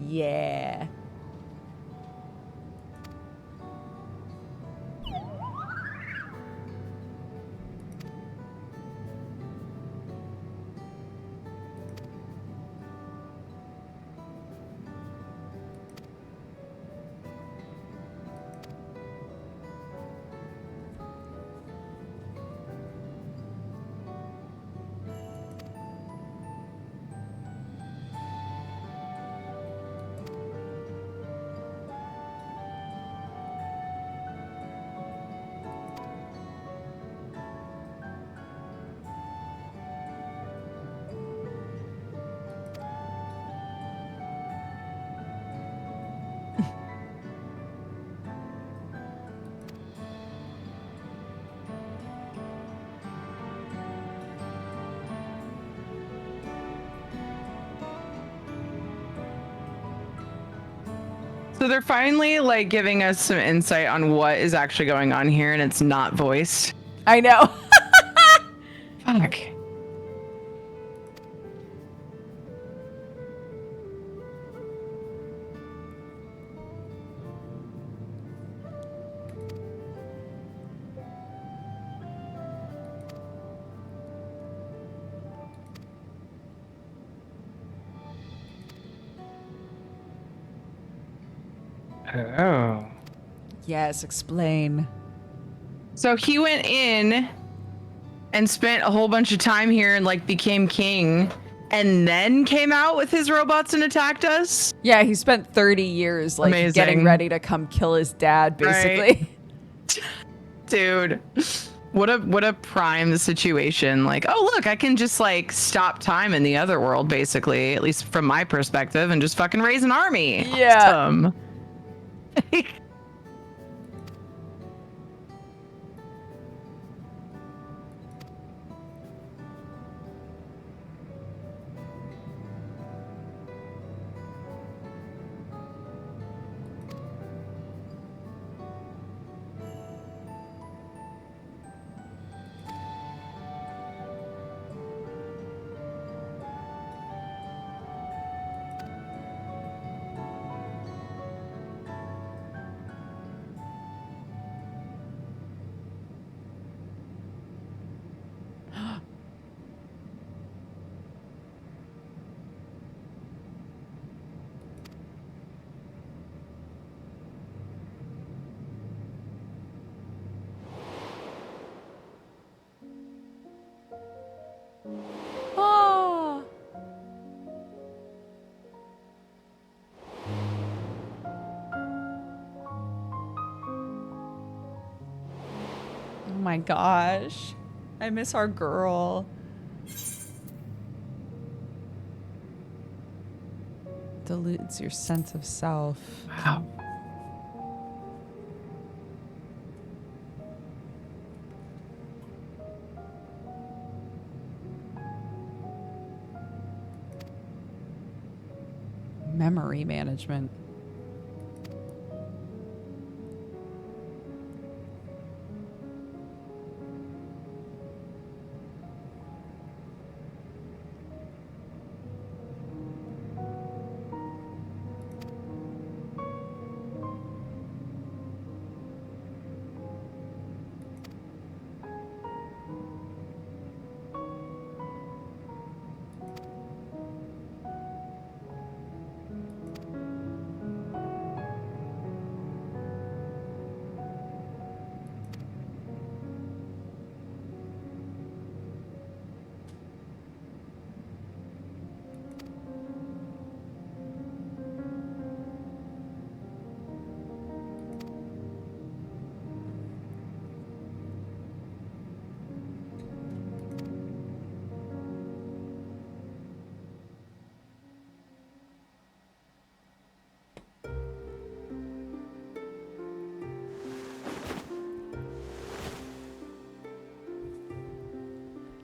Yeah. So they're finally like giving us some insight on what is actually going on here, and it's not voiced. I know. Fuck. Oh. Yes, explain. So he went in and spent a whole bunch of time here and like became king and then came out with his robots and attacked us? Yeah, he spent 30 years like getting ready to come kill his dad, basically. Right. Dude. What a prime situation. Like, oh look, I can just like stop time in the other world, basically, at least from my perspective, and just fucking raise an army. Yeah. Awesome. Oh. Oh my gosh. I miss our girl. Dilutes your sense of self. Wow. Memory management.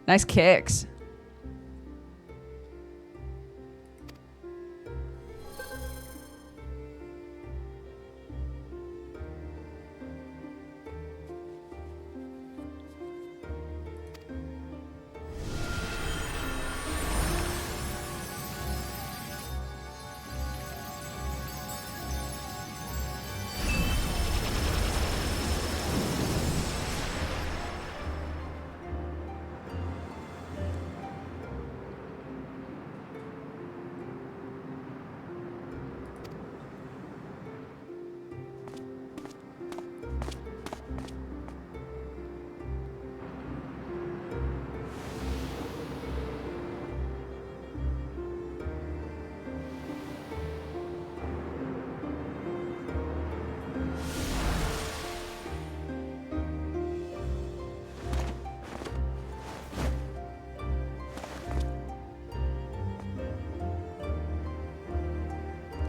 Nice kicks.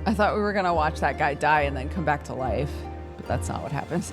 I thought we were gonna watch that guy die and then come back to life, but that's not what happens.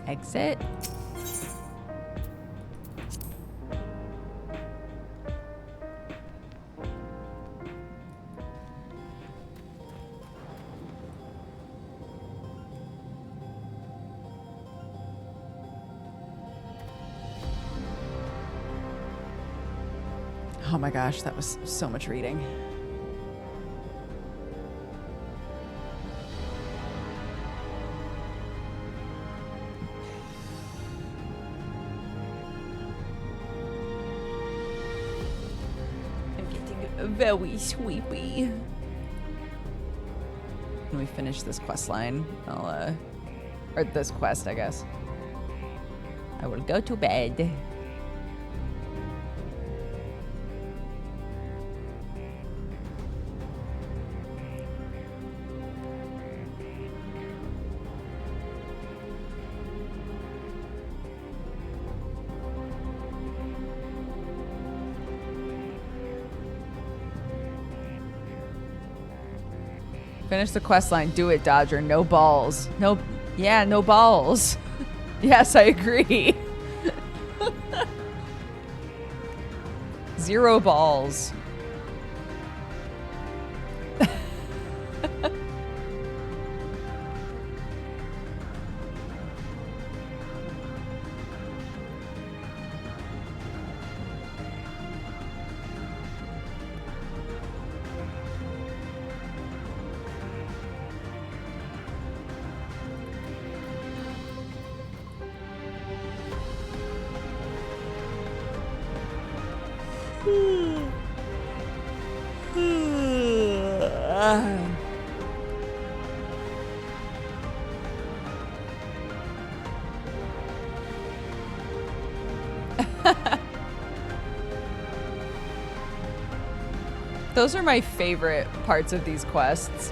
Exit. Oh my gosh, that was so much reading. Very sweepy. When we finish this quest line, I'll or this quest, I guess, I will go to bed. Finish the quest line. Do it, Dodger. No balls. No. Yeah, no balls. Yes, I agree. 0 balls. Those are my favorite parts of these quests.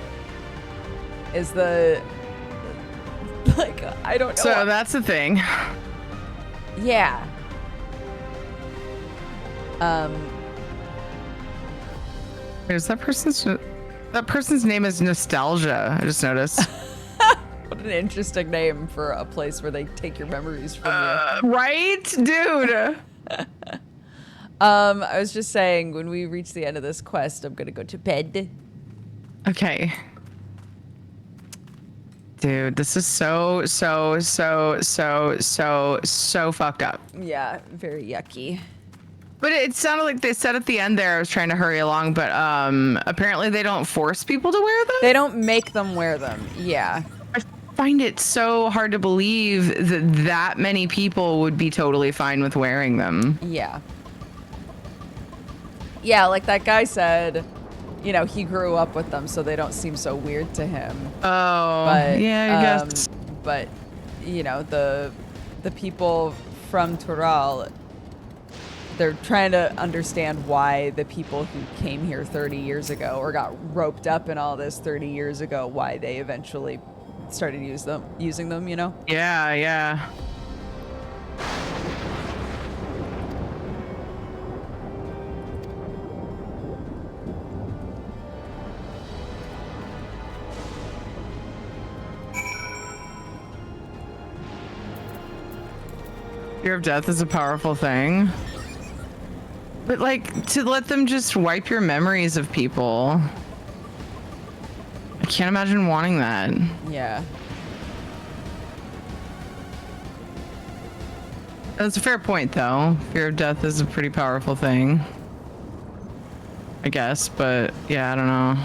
Is the like I don't know. So that's the thing. Yeah. There's that person's name is Nostalgia. I just noticed. What an interesting name for a place where they take your memories from you. Right, dude. I was just saying, when we reach the end of this quest, I'm gonna go to bed. Okay. Dude, this is so fucked up. Yeah, very yucky. But it sounded like they said at the end there, I was trying to hurry along, but apparently they don't force people to wear them? They don't make them wear them, yeah. I find it so hard to believe that many people would be totally fine with wearing them. Yeah. Yeah, like that guy said, you know, he grew up with them, so they don't seem so weird to him. Oh, but, yeah, I guess. But, you know, the people from Tural, they're trying to understand why the people who came here 30 years ago or got roped up in all this 30 years ago, why they eventually started using them, you know? Yeah, yeah. Fear of death is a powerful thing. But like, to let them just wipe your memories of people. I can't imagine wanting that. Yeah. That's a fair point though. Fear of death is a pretty powerful thing. I guess, but yeah, I don't know.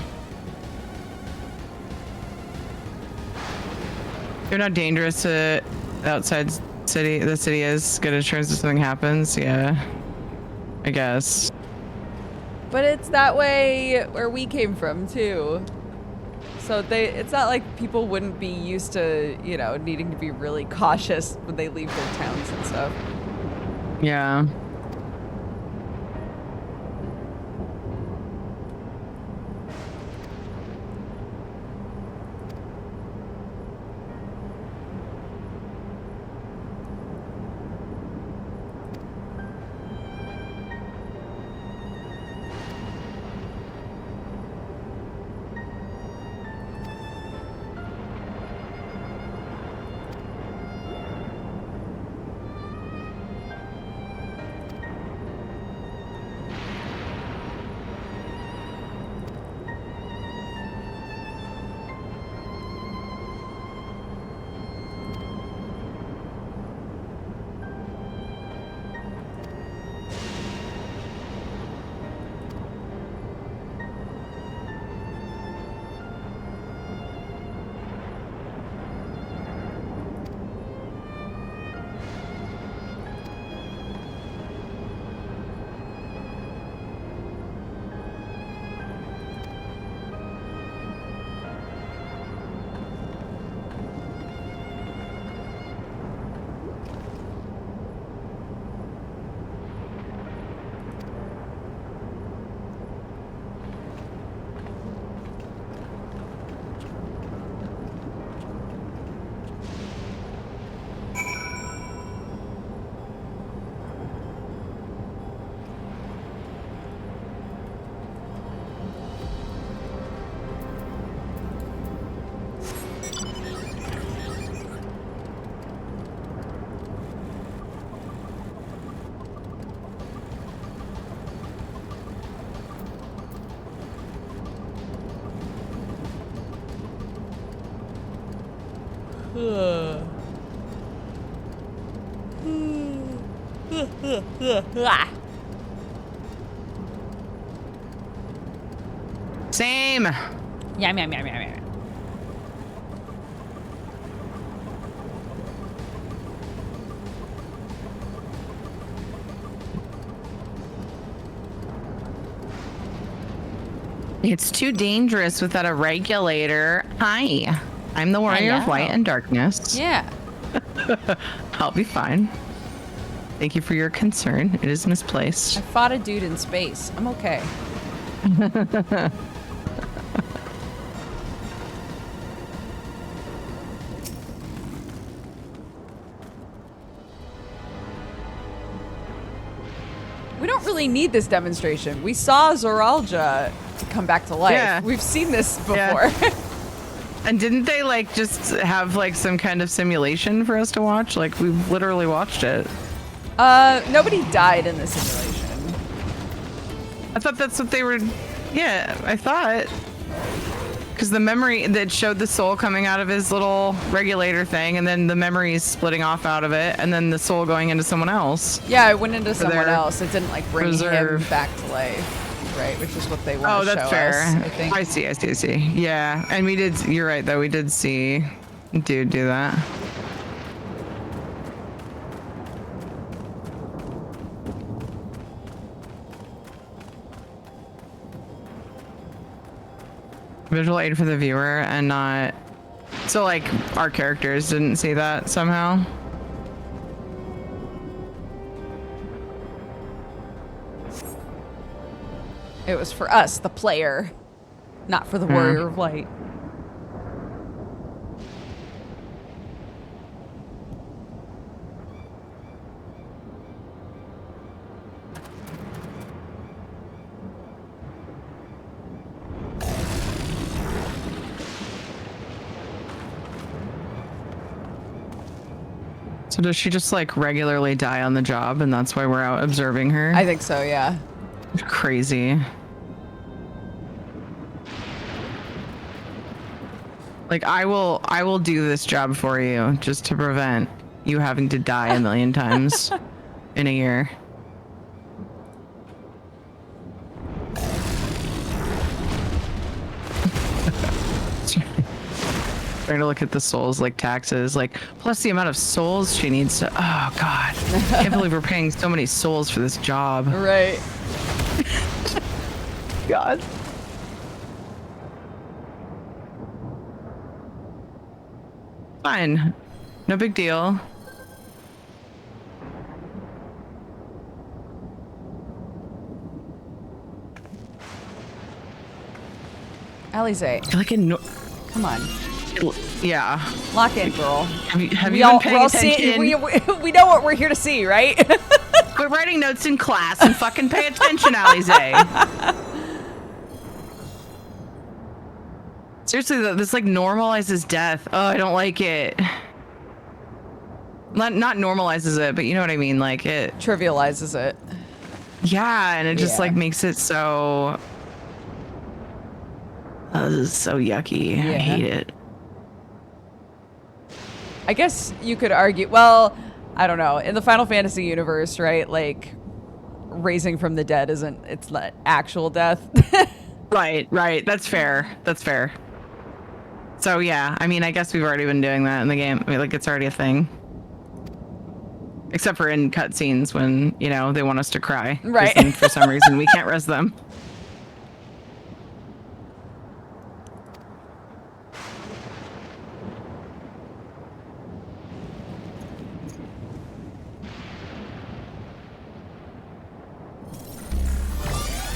You're not dangerous to outside the city is. Good insurance if something happens, yeah. I guess. But it's that way where we came from too. So it's not like people wouldn't be used to, you know, needing to be really cautious when they leave their towns and stuff. Yeah. Same. Yum, yum, yum, yum, yum. It's too dangerous without a regulator. Hi, I'm the warrior of light and darkness. Yeah. I'll be fine. Thank you for your concern. It is misplaced. I fought a dude in space. I'm okay. We don't really need this demonstration. We saw Zoralja come back to life. Yeah. We've seen this before. Yeah. And didn't they like just have like some kind of simulation for us to watch? Like we literally watched it. Nobody died in the simulation. I thought that's what they were. Yeah, I thought. Because the memory that showed the soul coming out of his little regulator thing, and then the memories splitting off out of it, and then the soul going into someone else. Yeah, it went into For someone their else. It didn't like bring him back to life, right? Which is what they want to show that's fair. us, I think. I see. Yeah, and we did. You're right, though. We did see dude do that. Visual aid for the viewer and not. So, like, our characters didn't see that somehow. It was for us, the player, not for the warrior of light. So does she just like regularly die on the job and that's why we're out observing her? I think so, yeah. Crazy. Like I will do this job for you just to prevent you having to die a million times in a year. Trying to look at the souls like taxes, like plus the amount of souls she needs to. Oh God, I can't believe we're paying so many souls for this job. Right. God. Fine, no big deal. Alize. Like a come on. Yeah. Lock in, girl. Have you been paying attention? We know what we're here to see, right? Quit writing notes in class and fucking pay attention, Alize. Seriously, though, this like normalizes death. Oh, I don't like it. Not normalizes it, but you know what I mean. Like it trivializes it. Yeah, and it just like makes it so. Oh, this is so yucky. I hate it. I guess you could argue, well, I don't know. In the Final Fantasy universe, right? Like, raising from the dead it's not actual death. Right. That's fair. So, yeah, I mean, I guess we've already been doing that in the game. I mean, like, it's already a thing. Except for in cutscenes when, you know, they want us to cry. Right. Then for some reason, we can't res them.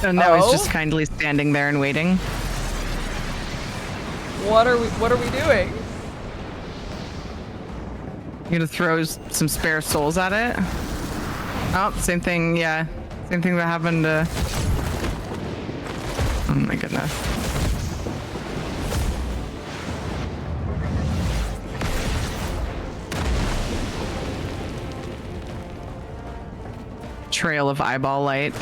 So now he's just kindly standing there and waiting. What are we doing? You're gonna throw some spare souls at it? Oh, same thing, yeah. Same thing that happened to... Oh my goodness. Trail of eyeball light.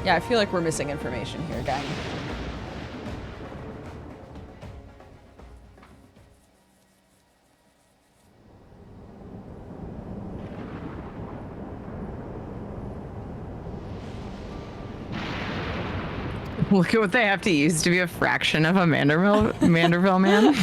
Yeah, I feel like we're missing information here, gang. Look at what they have to use to be a fraction of a Manderville man.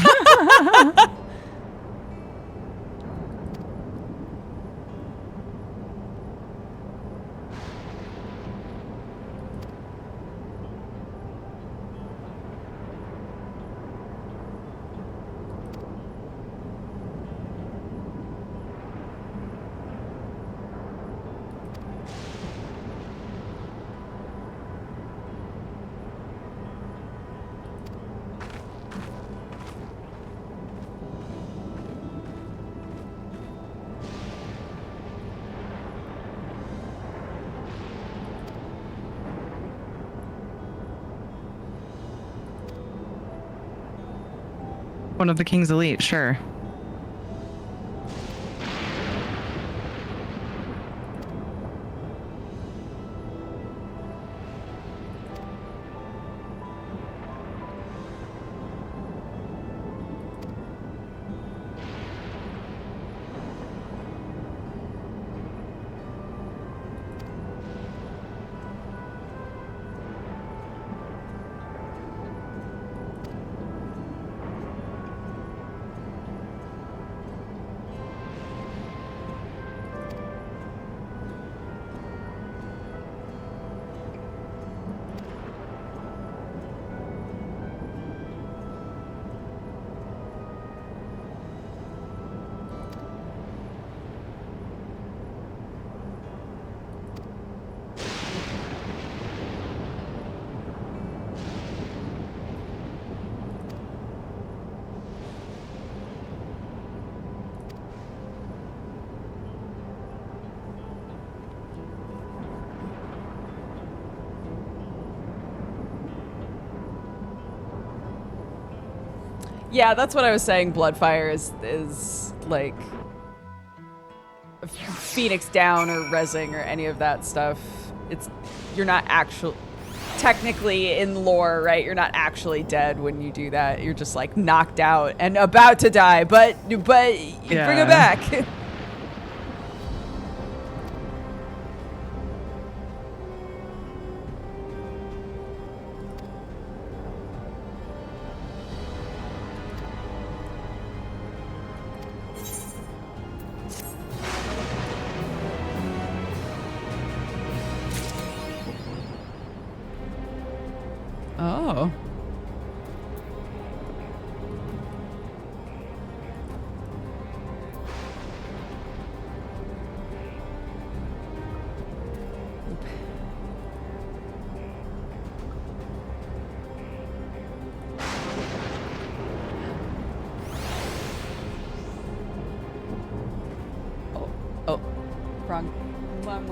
One of the King's Elite, sure. Yeah, that's what I was saying. Bloodfire is like Phoenix Down or Rezzing or any of that stuff. You're not actually technically in lore, right? You're not actually dead when you do that. You're just like knocked out and about to die, but you bring it back. Oh. Oh, wrong. One.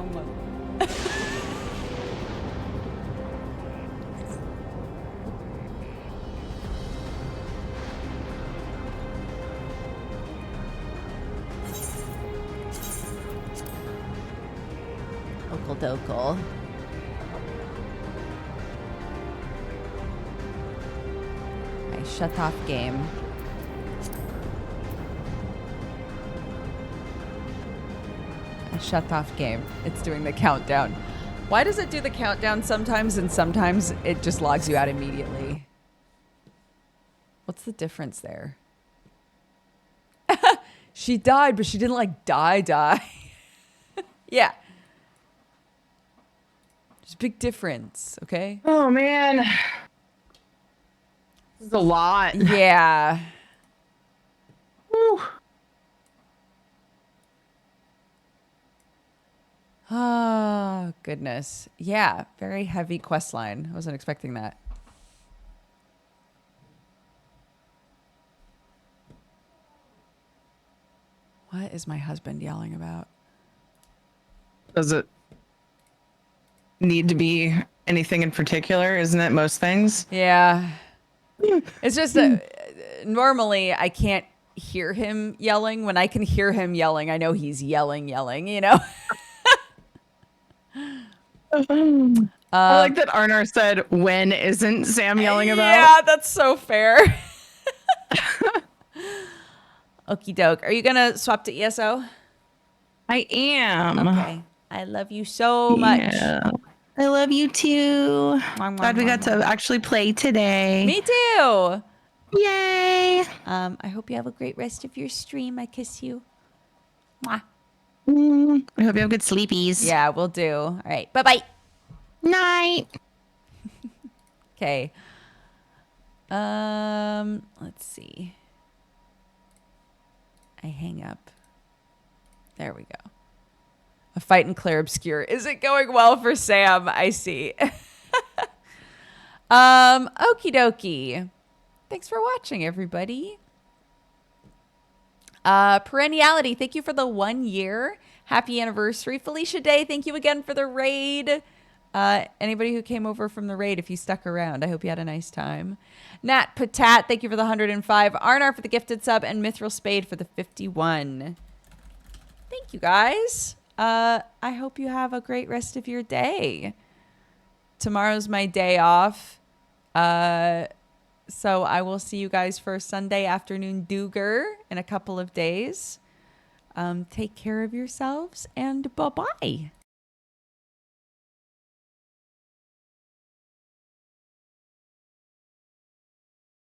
Dokal. Okay, shut off game. Shut off game. It's doing the countdown. Why does it do the countdown sometimes and sometimes it just logs you out immediately? What's the difference there? She died, but she didn't like die. Yeah. There's a big difference, okay? Oh, man. This is a lot. Yeah. Woo. Oh, goodness. Yeah, very heavy quest line. I wasn't expecting that. What is my husband yelling about? Does it need to be anything in particular? Isn't it most things? Yeah. It's just normally I can't hear him yelling. When I can hear him yelling, I know he's yelling, you know? I like that Arnar said, when isn't Sam yelling about? Yeah, that's so fair. Okie doke. Are you going to swap to ESO? I am. Okay. I love you so much. Yeah. I love you too. Glad we got to actually play today. Me too. Yay. I hope you have a great rest of your stream. I kiss you. Mwah. I hope you have good sleepies. Yeah, we'll do. All right. Bye-bye. Night. Okay. Let's see. I hang up. There we go. A fight in Clair Obscure. Is it going well for Sam? I see. Okie dokie. Thanks for watching, everybody. Perenniality, thank you for the 1 year. Happy anniversary. Felicia Day, thank you again for the raid. Anybody who came over from the raid, if you stuck around, I hope you had a nice time. Nat Patat, thank you for the 105. Arnar for the gifted sub, and Mithril Spade for the 51. Thank you, guys. I hope you have a great rest of your day. Tomorrow's my day off. So I will see you guys for Sunday afternoon Duger in a couple of days. Take care of yourselves, and bye-bye.